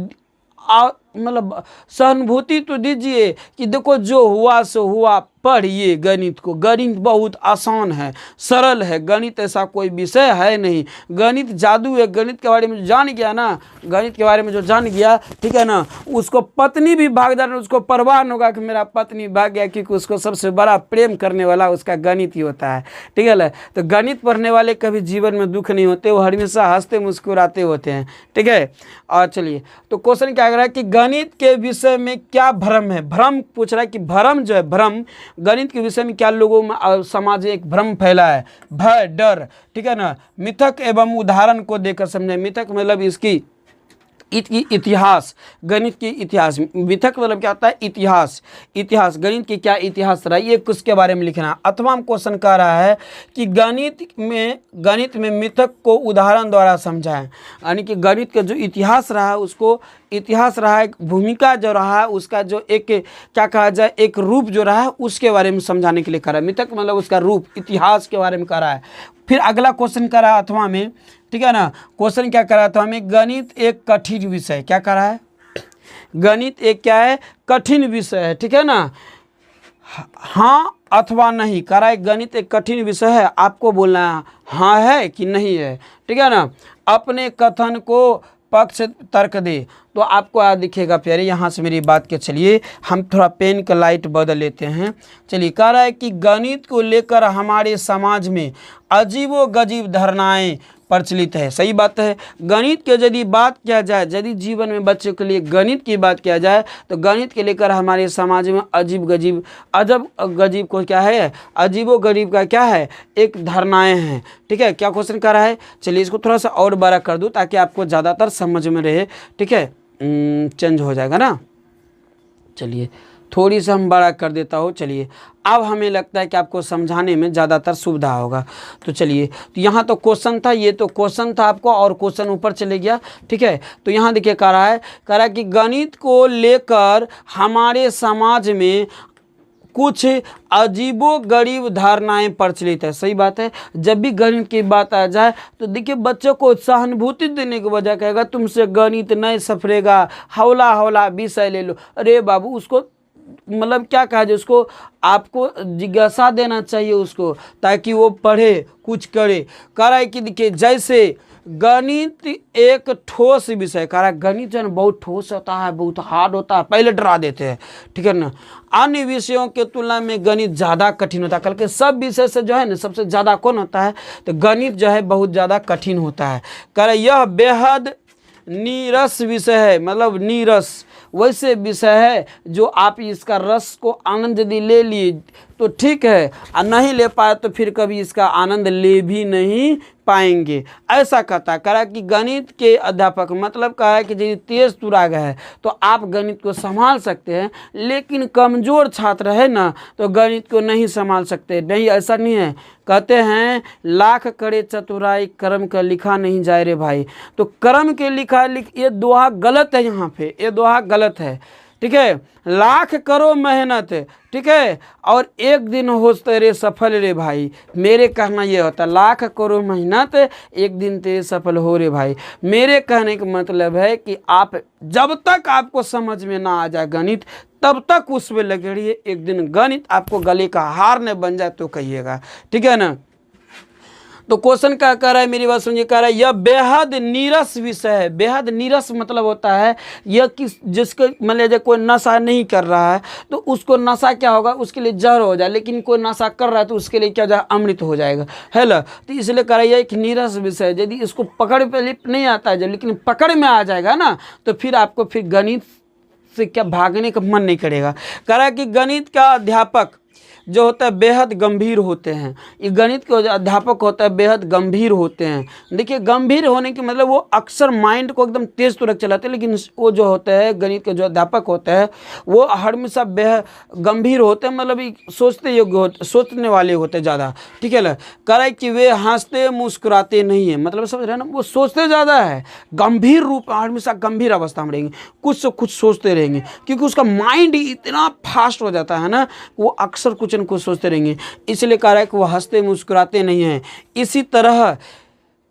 मतलब सहानुभूति तो दीजिए कि देखो जो हुआ सो हुआ, पढ़िए गणित को। गणित बहुत आसान है, सरल है, गणित ऐसा कोई विषय है नहीं। गणित जादू है। गणित के बारे में जो जान गया ना, गणित के बारे में जो जान गया, ठीक है ना, उसको पत्नी भी भाग जाए, उसको परवाह न होगा कि मेरा पत्नी भाग गया, क्योंकि उसको सबसे बड़ा प्रेम करने वाला उसका गणित ही होता है, ठीक है ना। तो गणित पढ़ने वाले कभी जीवन में दुख नहीं होते, वो हमेशा हंसते मुस्कुराते होते हैं, ठीक है। और चलिए, तो क्वेश्चन क्या कर रहा है कि गणित के विषय में क्या भ्रम है। भ्रम पूछ रहा है कि भ्रम जो है, भ्रम गणित के विषय में क्या लोगों में समाज में एक भ्रम फैला है, भय, डर, ठीक है ना। मिथक एवं उदाहरण को देकर समझे। मिथक मतलब इसकी इतिहास, गणित की इतिहास। मिथक मतलब क्या होता है, इतिहास, गणित की क्या इतिहास रहा है, ये उसके बारे में लिखना। अथवा हम क्वेश्चन कह रहा है कि गणित में मिथक को उदाहरण द्वारा समझाएं, यानी कि गणित का जो इतिहास रहा है, उसको इतिहास रहा है, भूमिका जो रहा है, उसका जो एक क्या कहा जाए, एक रूप जो रहा है, उसके बारे में समझाने के लिए कह रहा है। मिथक मतलब उसका रूप, इतिहास के बारे में कह रहा है। फिर अगला क्वेश्चन कह रहा है अथवा में, ठीक है ना। क्वेश्चन क्या कर रहा था हमें, गणित एक कठिन विषय, क्या कर रहा है, गणित एक क्या है, कठिन विषय है, ठीक है ना। हाँ अथवा नहीं कह रहा है, गणित एक कठिन विषय है, आपको बोलना है हाँ है कि नहीं है, ठीक है ना। अपने कथन को पक्ष तर्क दे, तो आपको याद दिखेगा प्यारे। यहाँ से मेरी बात के चलिए हम थोड़ा पेन का लाइट बदल लेते हैं। चलिए, कह रहा है कि गणित को लेकर हमारे समाज में अजीबो गजीब धारणाएं प्रचलित है। सही बात है। गणित के यदि बात किया जाए, यदि जीवन में बच्चों के लिए गणित की बात किया जाए तो गणित के लेकर हमारे समाज में अजब गजीब को क्या है, अजीबो गरीब का क्या है, एक धारणाएं हैं। ठीक है, क्या क्वेश्चन कर रहा है, चलिए इसको थोड़ा सा और बड़ा कर दूं ताकि आपको ज़्यादातर समझ में रहे। ठीक है, चेंज हो जाएगा ना, चलिए थोड़ी सा हम बड़ा कर देता हूँ। चलिए अब हमें लगता है कि आपको समझाने में ज़्यादातर सुविधा होगा। तो चलिए, तो यहाँ तो क्वेश्चन था, ये तो क्वेश्चन था आपको और क्वेश्चन ऊपर चले गया। ठीक है, तो यहाँ देखिए कह रहा है कि गणित को लेकर हमारे समाज में कुछ अजीबो गरीब धारणाएं प्रचलित है। सही बात है। जब भी गणित की बात आ जाए तो देखिए बच्चों को सहानुभूति देने के वजह कहेगा तुमसे गणित नहीं सफरेगा, हौला हौला विषय ले लो। अरे बाबू, उसको मतलब क्या कहा जाए, उसको आपको जिज्ञासा देना चाहिए उसको, ताकि वो पढ़े कुछ करे। कह रहा है कि देखिए जैसे गणित एक ठोस विषय, कह रहा है गणित जो है बहुत ठोस होता है, बहुत हार्ड होता है, पहले डरा देते हैं। ठीक है ना, अन्य विषयों के तुलना में गणित ज़्यादा कठिन होता है। कल के सब विषय से जो है ना सबसे ज़्यादा कौन होता है, तो गणित जो है बहुत ज़्यादा कठिन होता है। कह रहा है यह बेहद नीरस विषय है, मतलब नीरस वैसे विषय है जो आप इसका रस को आनंद यदि ले लिए तो ठीक है, और नहीं ले पाए तो फिर कभी इसका आनंद ले भी नहीं पाएंगे। ऐसा कहता है। कहा कि गणित के अध्यापक, मतलब कहा है कि यदि तेज तुराग है तो आप गणित को संभाल सकते हैं, लेकिन कमज़ोर छात्र है ना तो गणित को नहीं संभाल सकते। नहीं, ऐसा नहीं है। कहते हैं लाख करे चतुराई कर्म का लिखा नहीं जाए रे भाई। तो कर्म के लिखा ये दोहा गलत है, यहाँ पे ये दोहा गलत है। ठीक है, लाख करो मेहनत, ठीक है, और एक दिन हो तेरे सफल रे भाई। मेरे कहना ये होता है लाख करो मेहनत, एक दिन तेरे सफल हो रे भाई। मेरे कहने का मतलब है कि आप जब तक आपको समझ में ना आ जाए गणित तब तक उस पर लगे रहिए। एक दिन गणित आपको गले का हार न बन जाए तो कहिएगा। ठीक है ना। तो क्वेश्चन क्या कर रहा है, मेरी बात सुनिए। कह रहा है यह बेहद नीरस विषय है। बेहद नीरस मतलब होता है यह जिसको मान लीजिए कोई नशा नहीं कर रहा है तो उसको नशा क्या होगा, उसके लिए जहर हो जाए, लेकिन कोई नशा कर रहा है तो उसके लिए क्या हो जाए, अमृत हो जाएगा, है ना। तो इसलिए कह रहा है यह एक नीरस विषय है। यदि इसको पकड़ पे नहीं आता है लेकिन पकड़ में आ जाएगा ना तो फिर आपको फिर गणित से क्या भागने का मन नहीं करेगा। कह रहा है कि गणित का अध्यापक जो होता है बेहद गंभीर होते हैं। ये गणित के अध्यापक होता है बेहद गंभीर होते हैं। देखिए गंभीर होने की मतलब वो अक्सर माइंड को एकदम तेज तुरंत चलाते हैं, लेकिन वो जो होते हैं गणित के जो अध्यापक होते हैं वो हमेशा बेहद गंभीर होते हैं, मतलब सोचते योग्य होते, सोचने वाले होते ज़्यादा। ठीक है ना। कह रहा है कि वे हंसते मुस्कुराते नहीं है, मतलब समझ रहे हैं ना, वो सोचते ज़्यादा है, गंभीर रूप हमेशा गंभीर अवस्था में रहेंगे, कुछ से कुछ सोचते रहेंगे, क्योंकि उसका माइंड इतना फास्ट हो जाता है ना, वो अक्सर कुछ न कुछ सोचते रहेंगे। इसलिए कह रहा है कि वो हंसते मुस्कुराते नहीं हैं।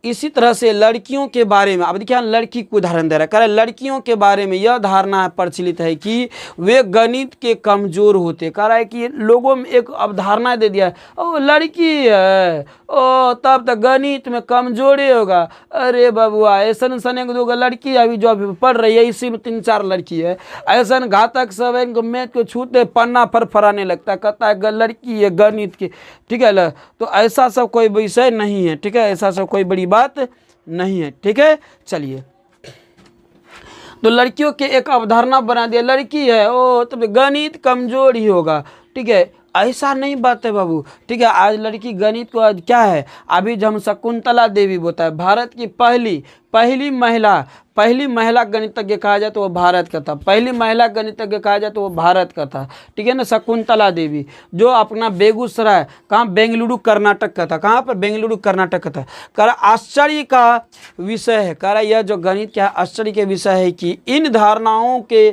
इसी तरह से लड़कियों के बारे में, अब देखिए लड़की को उदाहरण दे रहा है। कह रहा है लड़कियों के बारे में यह धारणा प्रचलित है कि वे गणित के कमज़ोर होते। कह रहा है कि लोगों में एक अवधारणा दे दिया है, ओ लड़की है, ओ तब तक गणित में कमजोरी होगा। अरे बबुआ ऐसा एक दो लड़की अभी जो अभी पढ़ रही है, इसी में 3-4 लड़की है, ऐसा घातक सब इनको मैथ को छूते पन्ना फरफराने लगता है, कहता है लड़की है गणित की। ठीक है, तो ऐसा सब कोई विषय नहीं है। ठीक है, ऐसा सब कोई बड़ी बात नहीं है। ठीक है, चलिए, तो लड़कियों के एक अवधारणा बना दिया, लड़की है ओ तब गणित कमजोर ही होगा। ठीक है, ऐसा नहीं बात है बाबू। ठीक है, आज लड़की गणित को आज क्या है, अभी जो हम शकुंतला देवी बोलता है, भारत की पहली महिला गणितज्ञ कहा जाए तो वो भारत का था। पहली महिला गणितज्ञ कहा जाए तो वो भारत का था। ठीक है ना, शकुंतला देवी, जो अपना बेगूसराय, कहाँ, बेंगलुरु कर्नाटक का था। कहाँ पर, बेंगलुरु कर्नाटक का था। कह रहा आश्चर्य का विषय है, कह रहा यह जो गणित क्या आश्चर्य के विषय है कि इन धारणाओं के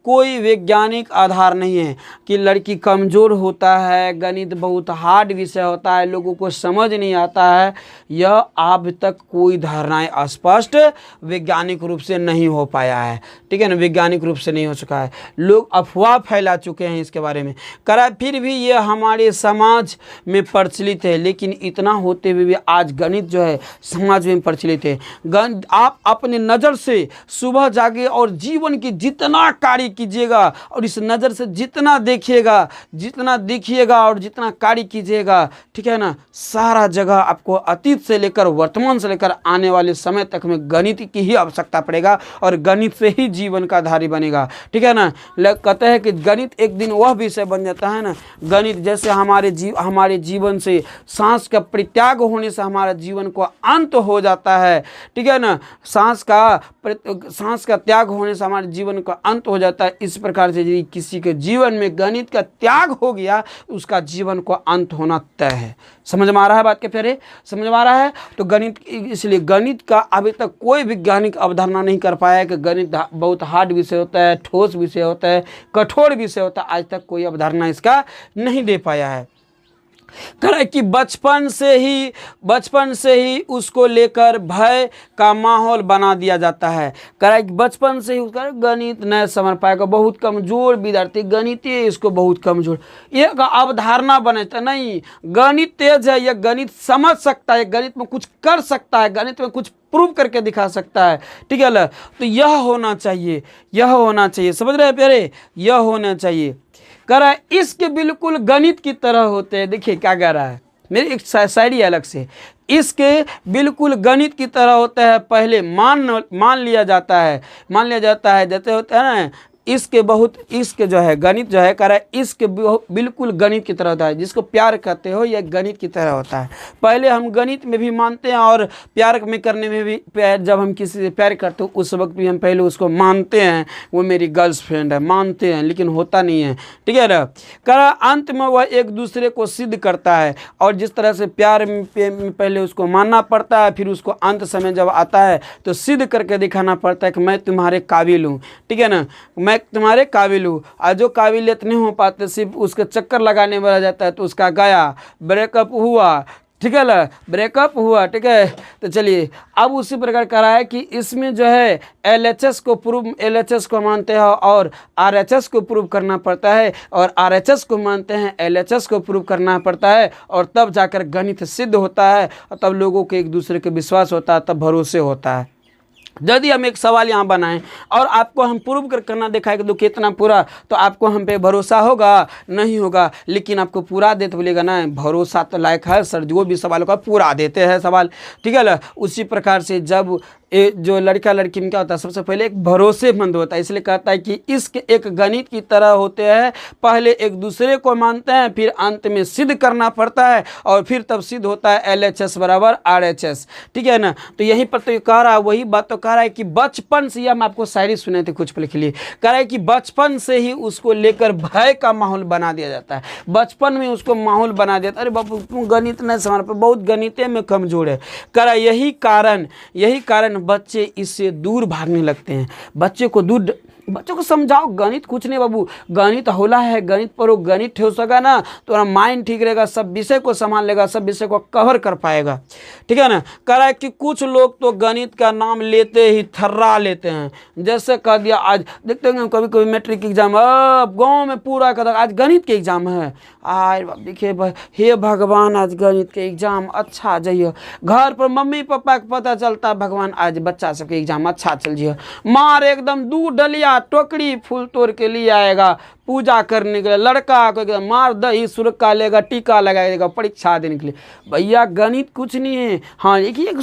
कोई वैज्ञानिक आधार नहीं है कि लड़की कमज़ोर होता है, गणित बहुत हार्ड विषय होता है, लोगों को समझ नहीं आता है। यह अब तक कोई धारणाएं स्पष्ट वैज्ञानिक रूप से नहीं हो पाया है। ठीक है ना, वैज्ञानिक रूप से नहीं हो चुका है, लोग अफवाह फैला चुके हैं इसके बारे में। करा फिर भी ये हमारे समाज में प्रचलित है, लेकिन इतना होते हुए भी आज गणित जो है समाज में प्रचलित है। आप अपने नज़र से सुबह जागे और जीवन की जितना कार्य कीजिएगा और इस नज़र से जितना देखिएगा और जितना कार्य कीजिएगा, ठीक है ना, सारा जगह आपको अतीत से लेकर वर्तमान से लेकर आने वाले समय तक में गणित की ही आवश्यकता पड़ेगा और गणित से ही जीवन का आधारी बनेगा, ठीक है ना। कहते हैं कि गणित एक दिन वह विषय बन जाता है ना, गणित जैसे हमारे जीवन से सांस का परित्याग होने से हमारा जीवन को अंत हो जाता है, ठीक है ना, सांस का त्याग होने से हमारे जीवन का अंत हो जाता है। इस प्रकार से यदि किसी के जीवन में गणित का त्याग हो गया, उसका जीवन को अंत होना तय है। समझ में आ रहा है बात के प्यारे? समझ में आ रहा है? तो गणित, इसलिए गणित का अभी तक कोई वैज्ञानिक अवधारणा नहीं कर पाया है कि गणित बहुत हार्ड विषय होता है, ठोस विषय होता है, कठोर विषय होता है। आज तक कोई अवधारणा इसका नहीं दे पाया है। कह कि बचपन से ही उसको लेकर भय का माहौल बना दिया जाता है। कह कि बचपन से ही उसका गणित नहीं समझ पाएगा, बहुत कमजोर विद्यार्थी, गणित इसको बहुत कमजोर, ये अवधारणा बनेता नहीं। गणित तेज है, यह गणित समझ सकता है, गणित में कुछ कर सकता है, गणित में कुछ प्रूव करके दिखा सकता है, ठीक है ना। तो यह होना चाहिए, समझ रहे हैं प्यारे? यह होना चाहिए। कह रहा है इसके बिल्कुल गणित की तरह होते हैं। देखिए क्या कह रहा है, मेरी एक शायरी अलग से, इसके बिल्कुल गणित की तरह होता है। पहले मान लिया जाता है जैसे होता है ना, इसके जो है गणित जो है, कह रहा है इसके बिल्कुल गणित की तरह होता है। जिसको प्यार कहते हो, यह गणित की तरह होता है। पहले हम गणित में भी मानते हैं और प्यार में करने में भी, जब हम किसी से प्यार करते हो उस वक्त भी हम पहले उसको मानते हैं, वो मेरी गर्ल्स फ्रेंड है, मानते हैं, लेकिन होता नहीं है, ठीक है ना। कह रहा अंत में वह एक दूसरे को सिद्ध करता है, और जिस तरह से प्यार में पहले उसको मानना पड़ता है, फिर उसको अंत समय जब आता है तो सिद्ध करके दिखाना पड़ता है कि मैं तुम्हारे काबिल हूँ, ठीक है ना, मैं तुम्हारे काबिल हूँ। और जो काबिलियत नहीं हो पाते, सिर्फ उसके चक्कर लगाने में रह जाता है, तो उसका गया, ब्रेकअप हुआ, ठीक है ना, ब्रेकअप हुआ, ठीक है। तो चलिए अब उसी प्रकार कह रहा है कि इसमें जो है LHS को मानते हैं और RHS को प्रूव करना पड़ता है, और RHS को मानते हैं, LHS को प्रूव करना पड़ता है, और तब जाकर गणित सिद्ध होता है, और तब लोगों के एक दूसरे के विश्वास होता है, तब भरोसे होता है। यदि हम एक सवाल यहाँ बनाएं और आपको हम प्रूव करना दिखाए कि देखो कितना पूरा, तो आपको हम पे भरोसा होगा? नहीं होगा। लेकिन आपको पूरा दे तो बोलेगा ना, भरोसा तो लायक है सर, जो भी सवाल का पूरा देते हैं सवाल, ठीक है ना। उसी प्रकार से जब जो लड़का लड़की में क्या होता है, सबसे पहले एक भरोसेमंद होता है। इसलिए कहता है कि इसके एक गणित की तरह होते हैं, पहले एक दूसरे को मानते हैं, फिर अंत में सिद्ध करना पड़ता है, और फिर तब सिद्ध होता है LHS बराबर RHS, ठीक है ना। तो यहीं पर तो कह रहा है, वही बात तो कह रहा है कि बचपन से, हम आपको शायरी सुने थे कुछ पल के लिए, कह रहा है कि बचपन से ही उसको लेकर भय का माहौल बना दिया जाता है। बचपन में उसको माहौल बना दिया, अरे बाबू तुम गणित नहीं समझ पाए, बहुत गणित में कमजोर है। कह रहा है यही कारण बच्चे इससे दूर भागने लगते हैं। बच्चों को समझाओ गणित कुछ नहीं बाबू, गणित होला है, गणित पढ़ो, गणित हो सका ना तो माइंड ठीक रहेगा, सब विषय को संभाल लेगा, सब विषय को कवर कर पाएगा, ठीक है ना। कह रहा है कि कुछ लोग तो गणित का नाम लेते ही थर्रा लेते हैं। जैसे कह दिया, आज देखते हैं कभी कभी मैट्रिक एग्जाम, अब गाँव में पूरा कह आज गणित के एग्जाम है, आए देखिए हे भगवान आज गणित के एग्जाम अच्छा जाइए। घर पर मम्मी पापा को पता चलता, भगवान आज बच्चा सबके एग्जाम अच्छा चल जाइए, मार एकदम दूध डलिया टोकरी फूल तोड़ के लिए आएगा पूजा करने के लिए, लड़का को मार दही सुरका लेगा, टीका लगाएगा परीक्षा देने के लिए। भैया गणित कुछ नहीं है। हाँ देखिए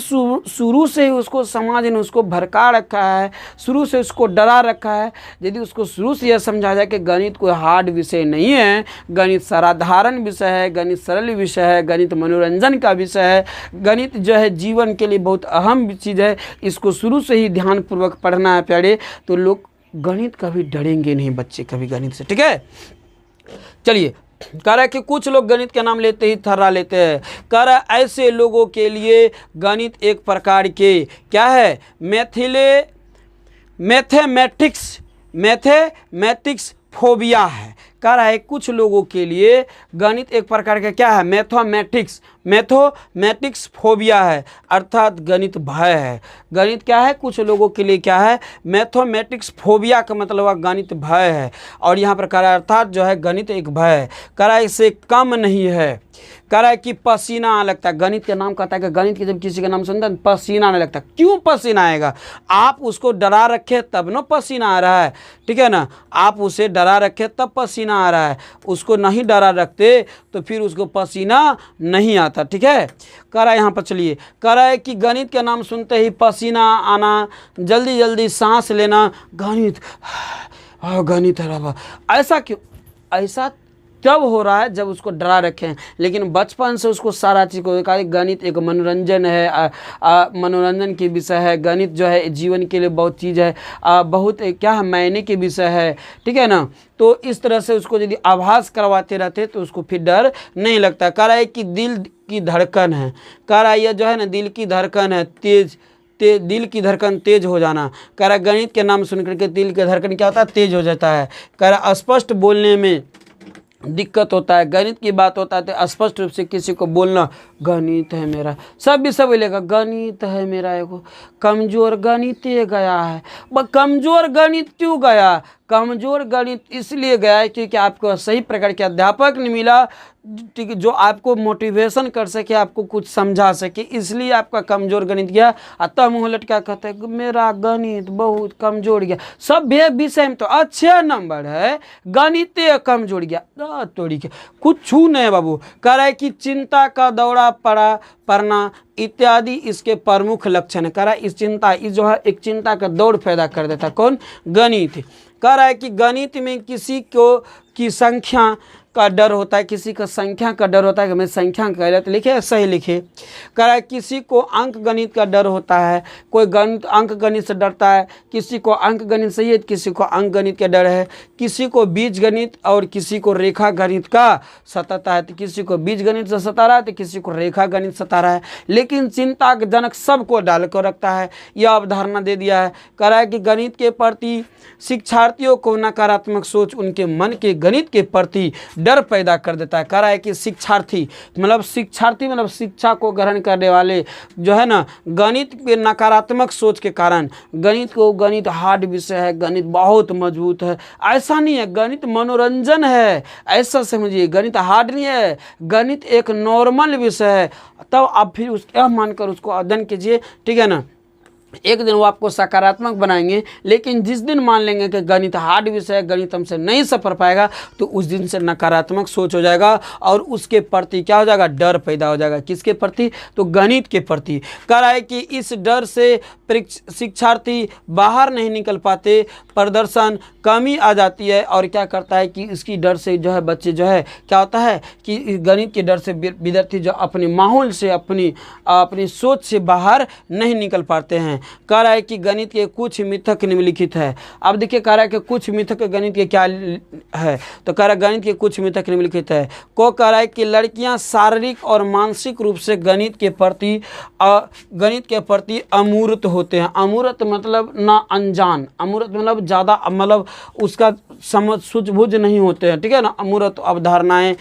शुरू से ही उसको समाज ने उसको भड़का रखा है, शुरू से उसको डरा रखा है। यदि उसको शुरू से यह समझा जाए कि गणित कोई हार्ड विषय नहीं है, गणित साधारण विषय है, गणित सरल विषय है, गणित मनोरंजन का विषय है, गणित जो है जीवन के लिए बहुत अहम चीज़ है, इसको शुरू से ही ध्यानपूर्वक पढ़ना है प्यारे, तो लोग गणित कभी डरेंगे नहीं, बच्चे कभी गणित से, ठीक है। चलिए कह रहा है कि कुछ लोग गणित का नाम लेते ही थर्रा लेते हैं। कह रहा है ऐसे लोगों के लिए गणित एक प्रकार के क्या है, मैथमेटिक्स फोबिया है। कह रहा है कुछ लोगों के लिए गणित एक प्रकार का क्या है, मैथमेटिक्स मैथमेटिक्स फोबिया है, अर्थात गणित भय है। गणित क्या है, कुछ लोगों के लिए क्या है, मैथमेटिक्स फोबिया का मतलब गणित भय है। और यहाँ पर कह रहा है अर्थात जो है गणित एक भय है, कह रहा है इससे कम नहीं है। कह रहा है कि पसीना आने लगता है, गणित के नाम कहता है कि गणित के जब किसी का नाम सुनता है पसीना आने लगता है। क्यों पसीना आएगा, आप उसको डरा रखे तब ना पसीना आ रहा है, ठीक है ना, आप उसे डरा रखे तब पसीना आ रहा है, उसको नहीं डरा रखते तो फिर उसको पसीना नहीं आता, ठीक है। कह रहा है यहाँ पर चलिए, कह रहा है कि गणित के नाम सुनते ही पसीना आना, जल्दी जल्दी सांस लेना, गणित गणित है, ऐसा क्यों, ऐसा तब हो रहा है जब उसको डरा रखे हैं। लेकिन बचपन से उसको सारा चीज़ को कहा गणित एक मनोरंजन है, मनोरंजन की विषय है, गणित जो है जीवन के लिए बहुत चीज़ है, बहुत क्या है मायने की विषय है, ठीक है ना। तो इस तरह से उसको यदि आभास करवाते रहते तो उसको फिर डर नहीं लगता। कह रहा है कि दिल की धड़कन है, कह रहा है यह जो है ना दिल की धड़कन है, दिल की धड़कन तेज हो जाना। कह रहा है गणित के नाम सुन करके दिल की धड़कन क्या होता है, तेज हो जाता है। कह रहा है स्पष्ट बोलने में दिक्कत होता है, गणित की बात होता है तो स्पष्ट रूप से किसी को बोलना, गणित है मेरा, सब भी सब बोलेगा गणित है मेरा, एगो कमजोर गणित गया है। कमजोर गणित क्यों गया, कमजोर गणित इसलिए गया है क्योंकि आपको सही प्रकार के अध्यापक नहीं मिला, ठीक है, जो आपको मोटिवेशन कर सके, आपको कुछ समझा सके, इसलिए आपका कमजोर गणित गया। तब मुहलट क्या कहते हैं, मेरा गणित बहुत कमजोर गया। सभ्य विषय में तो अच्छे नंबर है, गणित कमजोर गया, तोड़ी के कुछ नहीं बाबू। कह रहा है कि चिंता का दौरा पड़ना इत्यादि इसके प्रमुख लक्षण है। कह रहा है इस चिंता, इस जो है एक चिंता का दौड़ पैदा कर देता है, कौन, गणित। कह रहा है कि गणित में किसी को की संख्या का डर होता है, किसी का संख्या का डर होता है कि मैं संख्या गलत लिखे सही लिखे। कह रहा है किसी को अंक गणित का डर होता है, कोई गणित अंक गणित से डरता है, किसी को अंक गणित सही है, किसी को अंक गणित का डर है, किसी को बीज गणित और किसी को रेखा गणित का सताता है, तो किसी को बीज गणित से सता रहा है तो किसी को रेखा गणित सता रहा है। लेकिन चिंताजनक सबको डाल कर रखता है, यह अवधारणा दे दिया है। कह रहा है कि गणित के प्रति शिक्षार्थियों को नकारात्मक सोच उनके मन के गणित के प्रति डर पैदा कर देता है। कह रहा है कि शिक्षार्थी मतलब शिक्षा को ग्रहण करने वाले जो है ना, गणित के नकारात्मक सोच के कारण गणित हार्ड विषय है, गणित बहुत मजबूत है, ऐसा नहीं है, गणित मनोरंजन है, ऐसा समझिए। गणित हार्ड नहीं है, गणित एक नॉर्मल विषय है। तब आप फिर उसका मानकर उसको अध्ययन कीजिए, ठीक है ना। एक दिन वो आपको सकारात्मक बनाएंगे, लेकिन जिस दिन मान लेंगे कि गणित हार्ड विषय है, गणित हमसे नहीं सफर पाएगा, तो उस दिन से नकारात्मक सोच हो जाएगा और उसके प्रति क्या हो जाएगा, डर पैदा हो जाएगा। किसके प्रति, तो गणित के प्रति। कह रहा है कि इस डर से शिक्षार्थी बाहर नहीं निकल पाते, प्रदर्शन कमी आ जाती है। और क्या करता है कि इसकी डर से जो है बच्चे जो है क्या होता है कि गणित के डर से विद्यार्थी जो अपने माहौल से अपनी सोच से बाहर नहीं निकल पाते हैं। कह रहा है कि गणित के कुछ मिथक निम्नलिखित है। अब देखिए कह रहा है कि कुछ मिथक गणित के क्या है, तो कह रहा है गणित के कुछ मिथक निम्नलिखित है। को कह रहा है कि लड़कियां शारीरिक और मानसिक रूप से गणित के प्रति अमूर्त होते हैं। अमूर्त मतलब ना अनजान, अमूर्त मतलब ज़्यादा मतलब उसका समझ सूझबूझ नहीं होते हैं, ठीक है ना। अमूर्त अवधारणाएं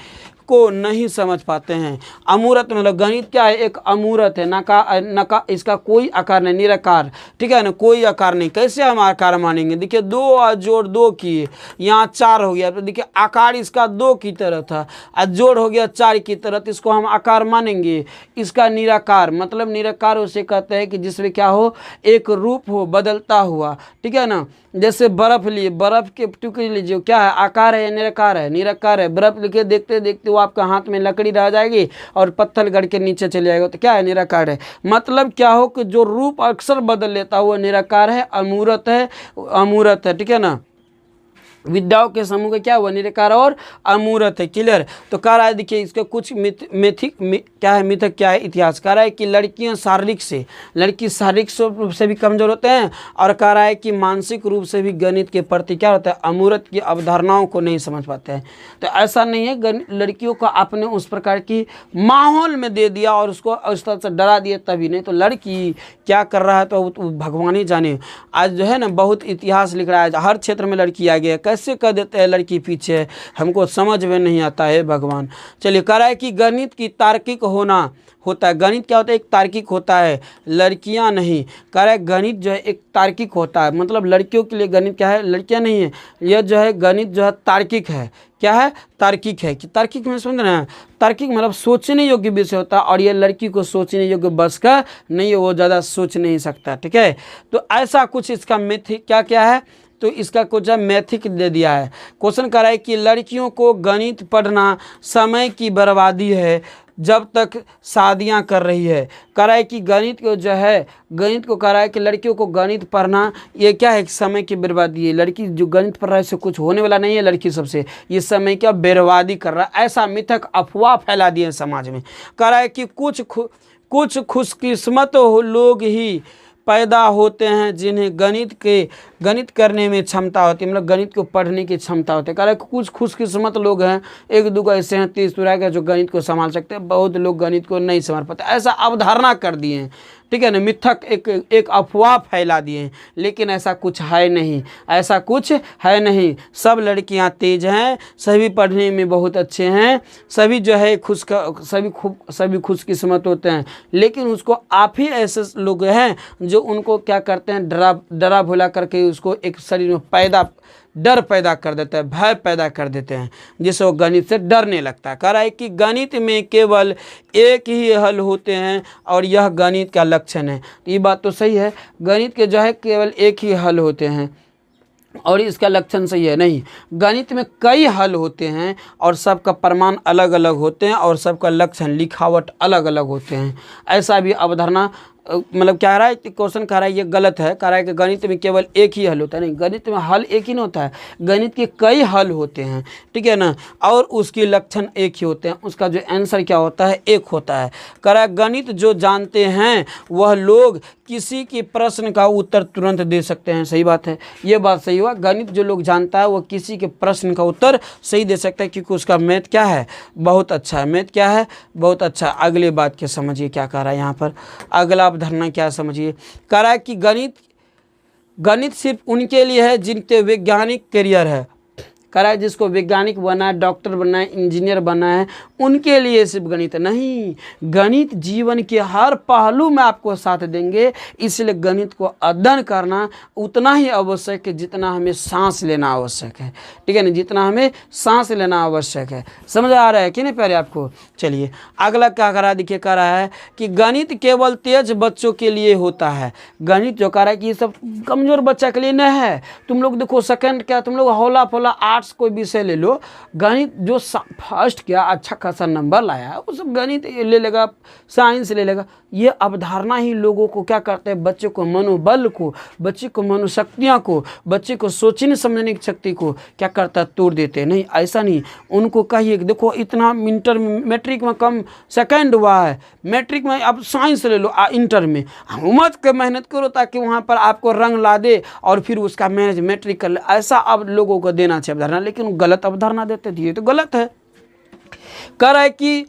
को नहीं समझ पाते हैं। अमूर्त मतलब गणित क्या है, एक अमूर्त है, नका इसका कोई आकार नहीं, निराकार, ठीक है ना, कोई आकार नहीं। कैसे हम आकार मानेंगे, देखिए 2 और जोड़ 2 किए, यहाँ 4 हो गया, तो देखिए आकार इसका 2 की तरह था और जोड़ हो गया 4 की तरह, तो इसको हम आकार मानेंगे। इसका निराकार मतलब निराकार उसे कहते हैं कि जिसमें क्या हो, एक रूप हो बदलता हुआ, ठीक है ना। जैसे बर्फ लिए, बर्फ के टुकड़े लीजिए, क्या है, आकार है या निराकार है, निराकार है। बर्फ लिखे देखते देखते वो आपका हाथ में लकड़ी रह जाएगी और पत्थर गड़ के नीचे चले जाएगा, तो क्या है, निराकार है। मतलब क्या हो कि जो रूप अक्सर बदल लेता है वो निराकार है, अमूर्त है, ठीक है ना। विद्याओं के समूह का क्या हुआ, निराकार और अमूर्त है, क्लियर। तो कह रहा है देखिए इसके कुछ क्या है, मिथक क्या है, इतिहास। कह रहा है कि लड़की शारीरिक रूप से भी कमजोर होते हैं, और कह रहा है कि मानसिक रूप से भी गणित के प्रति क्या होता है, अमूर्त की अवधारणाओं को नहीं समझ पाते हैं। तो ऐसा नहीं है, लड़कियों को आपने उस प्रकार की माहौल में दे दिया और उसको उस तरह से डरा दिया, तभी नहीं तो लड़की क्या कर रहा है तो भगवान ही जाने। आज जो है ना बहुत इतिहास लिख रहा है, हर क्षेत्र में लड़की आ गई है। कैसे कर देते हैं लड़की पीछे, हमको समझ में नहीं आता है भगवान। चलिए, कह रहा है कि गणित की तार्किक होना होता है। गणित क्या होता है? एक तार्किक होता है, लड़कियां नहीं। कह रहा है गणित जो है एक तार्किक होता है, मतलब लड़कियों के लिए गणित क्या है? लड़कियां नहीं है। यह जो है गणित जो है तार्किक है। क्या है? तार्किक है। कि तार्किक में समझ रहे हैं? तार्किक मतलब सोचने योग्य विषय होता है, और ये लड़की को सोचने योग्य बस का नहीं है, वो ज़्यादा सोच नहीं सकता। ठीक है, तो ऐसा कुछ इसका मिथ क्या क्या है, तो इसका कुछ मैथिक दे दिया है। क्वेश्चन कर रहा है कि लड़कियों को गणित पढ़ना समय की बर्बादी है जब तक शादियां कर रही है। कह रहा है कि गणित को जो है, गणित को कह रहा है कि लड़कियों को गणित पढ़ना ये क्या है? समय की बर्बादी है। लड़की जो गणित पढ़ रहा है इससे कुछ होने वाला नहीं है। लड़की सबसे ये समय क्या बर्बादी कर रहा है, ऐसा मिथक अफवाह फैला दिए समाज में। कह रहा है कि कुछ खुशकिस्मत लोग ही पैदा होते हैं जिन्हें गणित करने में क्षमता होती है, मतलब गणित को पढ़ने की क्षमता होती है। कह रहा है कुछ खुशकिस्मत लोग हैं, एक दो ऐसे हैं 30 के जो गणित को संभाल सकते हैं, बहुत लोग गणित को नहीं संभाल पाते, ऐसा अवधारणा कर दिए हैं। ठीक है ना, मिथक एक अफवाह फैला दिए हैं, लेकिन ऐसा कुछ है नहीं, ऐसा कुछ है नहीं। सब लड़कियां तेज हैं, सभी पढ़ने में बहुत अच्छे हैं, सभी जो है सभी खुशकिस्मत होते हैं, लेकिन उसको आप ही ऐसे लोग हैं जो उनको क्या करते हैं, डरा भुला करके उसको एक शरीर में डर पैदा कर देता है, भय पैदा कर देते हैं, जिससे वो गणित से डरने लगता है। कह रहा है कि गणित में केवल एक ही हल होते हैं और यह गणित का लक्षण है। तो ये बात तो सही है, गणित के जो है केवल एक ही हल होते हैं और इसका लक्षण सही है। नहीं, गणित में कई हल होते हैं और सबका प्रमाण अलग अलग होते हैं और सबका लक्षण लिखावट अलग अलग होते हैं। ऐसा भी अवधारणा मतलब क्या रहा है, क्वेश्चन कह रहा है ये गलत है। कह रहा है कि गणित में केवल एक ही हल होता है। नहीं, गणित में हल एक ही नहीं होता है, गणित के कई हल होते हैं। ठीक है ना, और उसके लक्षण एक ही होते हैं, उसका जो आंसर क्या होता है, एक होता है। कह रहा है गणित जो जानते हैं वह लोग किसी के प्रश्न का उत्तर तुरंत दे सकते हैं। सही बात है, ये बात सही हुआ। गणित जो लोग जानता है वो किसी के प्रश्न का उत्तर सही दे सकता है, क्योंकि उसका मैथ क्या है, बहुत अच्छा है। मैथ क्या है, बहुत अच्छा। अगले बात के समझिए क्या कह रहा है यहाँ पर, अगला धरना क्या समझिए। कह रहा है कि गणित सिर्फ उनके लिए है जिनके वैज्ञानिक करियर है। कह रहा है जिसको वैज्ञानिक बनना है, डॉक्टर बनना है, इंजीनियर बनना है, उनके लिए सिर्फ गणित नहीं, गणित जीवन के हर पहलू में आपको साथ देंगे। इसलिए गणित को अध्ययन करना उतना ही आवश्यक है जितना हमें सांस लेना आवश्यक है। ठीक है ना, जितना हमें सांस लेना आवश्यक है। समझ आ रहा है कि नहीं प्यारे आपको? चलिए अगला क्या कह रहा है, देखिए कह रहा है कि गणित केवल तेज बच्चों के लिए होता है। गणित जो कह रहा है कि ये सब कमजोर बच्चा के लिए नहीं है। तुम लोग देखो सेकंड क्या, तुम लोग हौला फौला आर्ट्स कोई विषय ले लो, गणित जो फर्स्ट किया अच्छा खासा नंबर लाया वो सब गणित ले लेगा, साइंस ले लेगा। ये अवधारणा ही लोगों को क्या करते हैं, बच्चे को मनोबल को, बच्चे को मनोशक्तियाँ को, बच्चे को सोचने समझने की शक्ति को क्या करता है, तोड़ देते हैं। नहीं, ऐसा नहीं, उनको कहिए देखो इतना मैट्रिक में कम सेकंड हुआ है, मैट्रिक में अब साइंस ले लो, इंटर में हिम्मत के मेहनत करो ताकि वहाँ पर आपको रंग ला दे और फिर उसका मैट्रिक कर ले। ऐसा अब लोगों को देना चाहिए अवधारणा, लेकिन गलत अवधारणा देते थे, ये तो गलत है। कह रहा है कि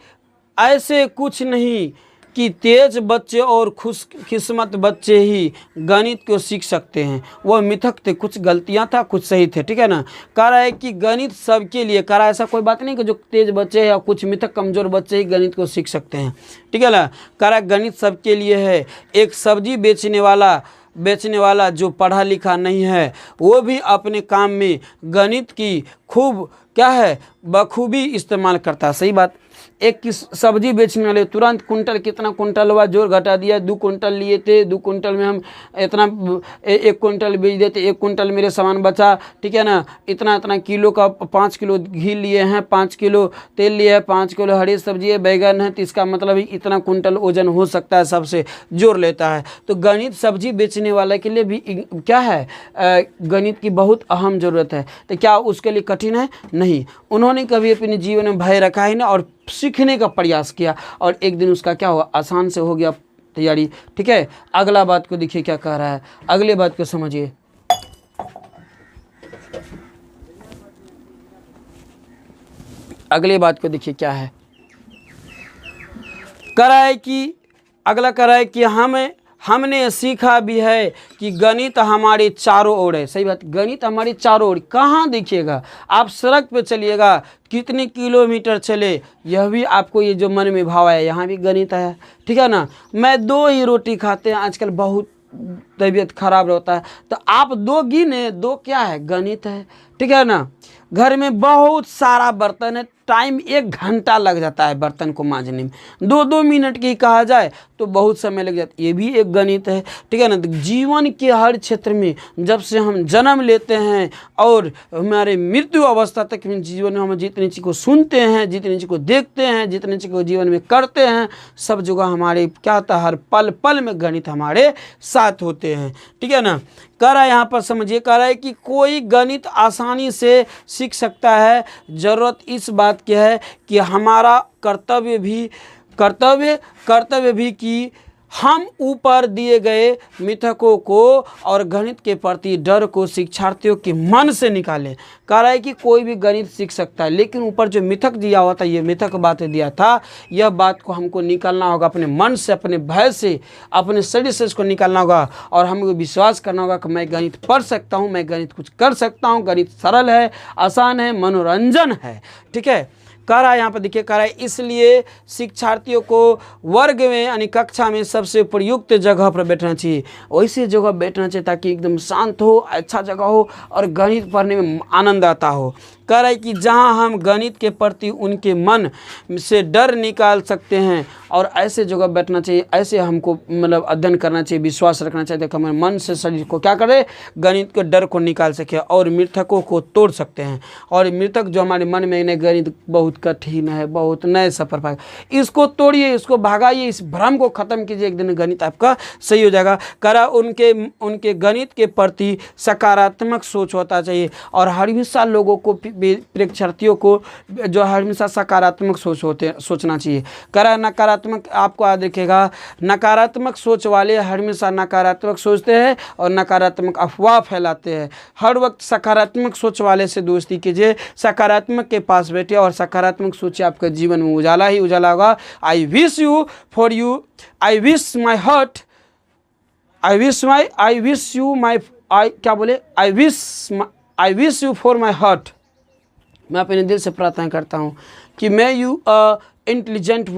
ऐसे कुछ नहीं कि तेज बच्चे और खुशकिस्मत बच्चे ही गणित को सीख सकते हैं। वह मिथक थे, कुछ गलतियां था कुछ सही थे। ठीक है ना, कह रहा है कि गणित सबके लिए, कह रहा है ऐसा कोई बात नहीं कि जो तेज बच्चे हैं या कुछ मिथक कमजोर बच्चे ही गणित को सीख सकते हैं। ठीक है ना, कह रहा है गणित सबके लिए है। एक सब्जी बेचने वाला जो पढ़ा लिखा नहीं है वो भी अपने काम में गणित की खूब क्या है, बखूबी इस्तेमाल करता है। सही बात, एक सब्जी बेचने वाले तुरंत कुंटल कितना कुंटल हुआ जोर घटा दिया, 2 कुंटल लिए थे, 2 कुंटल में हम इतना 1 कुंटल बेच देते, 1 कुंटल मेरे सामान बचा। ठीक है ना, इतना किलो का 5 किलो घी लिए हैं, 5 किलो तेल लिए हैं, 5 किलो हरी सब्जी है, बैगन है, तो इसका मतलब ही इतना कुंटल वजन हो सकता है, सबसे जोर लेता है। तो गणित सब्जी बेचने वाले के लिए भी क्या है, गणित की बहुत अहम ज़रूरत है। तो क्या उसके लिए कठिन है? नहीं, उन्होंने कभी अपने जीवन में भय रखा ही ना और सीखने का प्रयास किया और एक दिन उसका क्या हुआ, आसान से हो गया तैयारी। ठीक है, अगला बात को देखिए क्या कह रहा है, अगले बात को समझिए। अगले बात को देखिए क्या है, कह रहा है कि अगला कह रहा है कि हमने सीखा भी है कि गणित हमारे चारों ओर है। सही बात, गणित हमारे चारों ओर। कहाँ देखिएगा, आप सड़क पे चलिएगा, कितने किलोमीटर चले, यह भी आपको ये जो मन में भाव है, यहाँ भी गणित है। ठीक है ना। मैं 2 ही रोटी खाते हैं, आजकल बहुत तबीयत खराब रहता है, तो आप 2 गिने, 2 क्या है, गणित है। ठीक है ना। घर में बहुत सारा बर्तन है, टाइम 1 घंटा लग जाता है बर्तन को मांजने में, 2-2 मिनट की कहा जाए तो बहुत समय लग जाता है, ये भी एक गणित है। ठीक है ना। तो जीवन के हर क्षेत्र में जब से हम जन्म लेते हैं और हमारे मृत्यु अवस्था तक में जीवन में हम जितनी चीज़ को सुनते हैं, जितनी चीज़ को देखते हैं, जितनी चीज़ को जीवन में करते हैं, सब जगह हमारे क्या होता है, हर पल पल में गणित हमारे साथ होते हैं। ठीक है ना। कह रहा है यहाँ पर समझिए, कह रहा है कि कोई गणित आसानी से सीख सकता है, ज़रूरत इस बात की है कि हमारा कर्तव्य भी कि हम ऊपर दिए गए मिथकों को और गणित के प्रति डर को शिक्षार्थियों के मन से निकालें। कह रहा है कि कोई भी गणित सीख सकता है, लेकिन ऊपर जो मिथक दिया हुआ था, ये मिथक बातें दिया था, यह बात को हमको निकालना होगा अपने मन से, अपने भय से, अपने शरीर से इसको निकालना होगा और हमको विश्वास करना होगा कि मैं गणित पढ़ सकता हूँ, मैं गणित कुछ कर सकता हूँ, गणित सरल है, आसान है, मनोरंजन है। ठीक है। कह रहा है यहाँ पर देखिए, कह रहा है इसलिए शिक्षार्थियों को वर्ग में यानी कक्षा में सबसे प्रयुक्त जगह पर बैठना चाहिए। वैसी जगह बैठना चाहिए ताकि एकदम शांत हो, अच्छा जगह हो और गणित पढ़ने में आनंद आता हो। कह रहा है कि जहाँ हम गणित के प्रति उनके मन से डर निकाल सकते हैं और ऐसे जगह बैठना चाहिए, ऐसे हमको मतलब अध्ययन करना चाहिए, विश्वास रखना चाहिए कि हमारे मन से शरीर को क्या करे, गणित के डर को निकाल सके और मिथकों को तोड़ सकते हैं। और मिथक जो हमारे मन में नहीं, गणित बहुत कठिन है, बहुत नए सफर पाएगा, इसको तोड़िए, इसको भगाइए, इस भ्रम को खत्म कीजिए, एक दिन गणित आपका सही हो जाएगा। करा उनके गणित के प्रति सकारात्मक सोच होता चाहिए और हमेशा लोगों को, परीक्षार्थियों को जो हमेशा सकारात्मक सोचना चाहिए। करा नकारात्मक आपको याद रखेगा, नकारात्मक सोच वाले हमेशा नकारात्मक सोचते हैं और नकारात्मक अफवाह फैलाते हैं। हर वक्त सकारात्मक सोच वाले से दोस्ती कीजिए, सकारात्मक के पास बैठिए और सकारात्मक सोचिए, आपके जीवन में उजाला ही उजाला होगा। I wish you for my heart. मैं अपने दिल से प्रार्थना करता हूँ कि मैं यू इंटेलिजेंट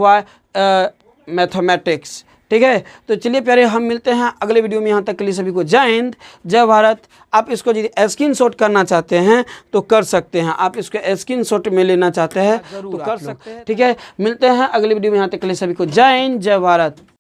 मैथमेटिक्स। ठीक है। तो चलिए प्यारे, हम मिलते हैं अगले वीडियो में। यहाँ तक के लिए सभी को जय हिंद, जय भारत। आप इसको यदि स्क्रीनशॉट करना चाहते हैं तो कर सकते हैं, आप इसको स्क्रीनशॉट में लेना चाहते हैं तो कर सकते हैं। ठीक है। मिलते हैं अगले वीडियो में। यहाँ तक के लिए सभी को जय हिंद, जय भारत।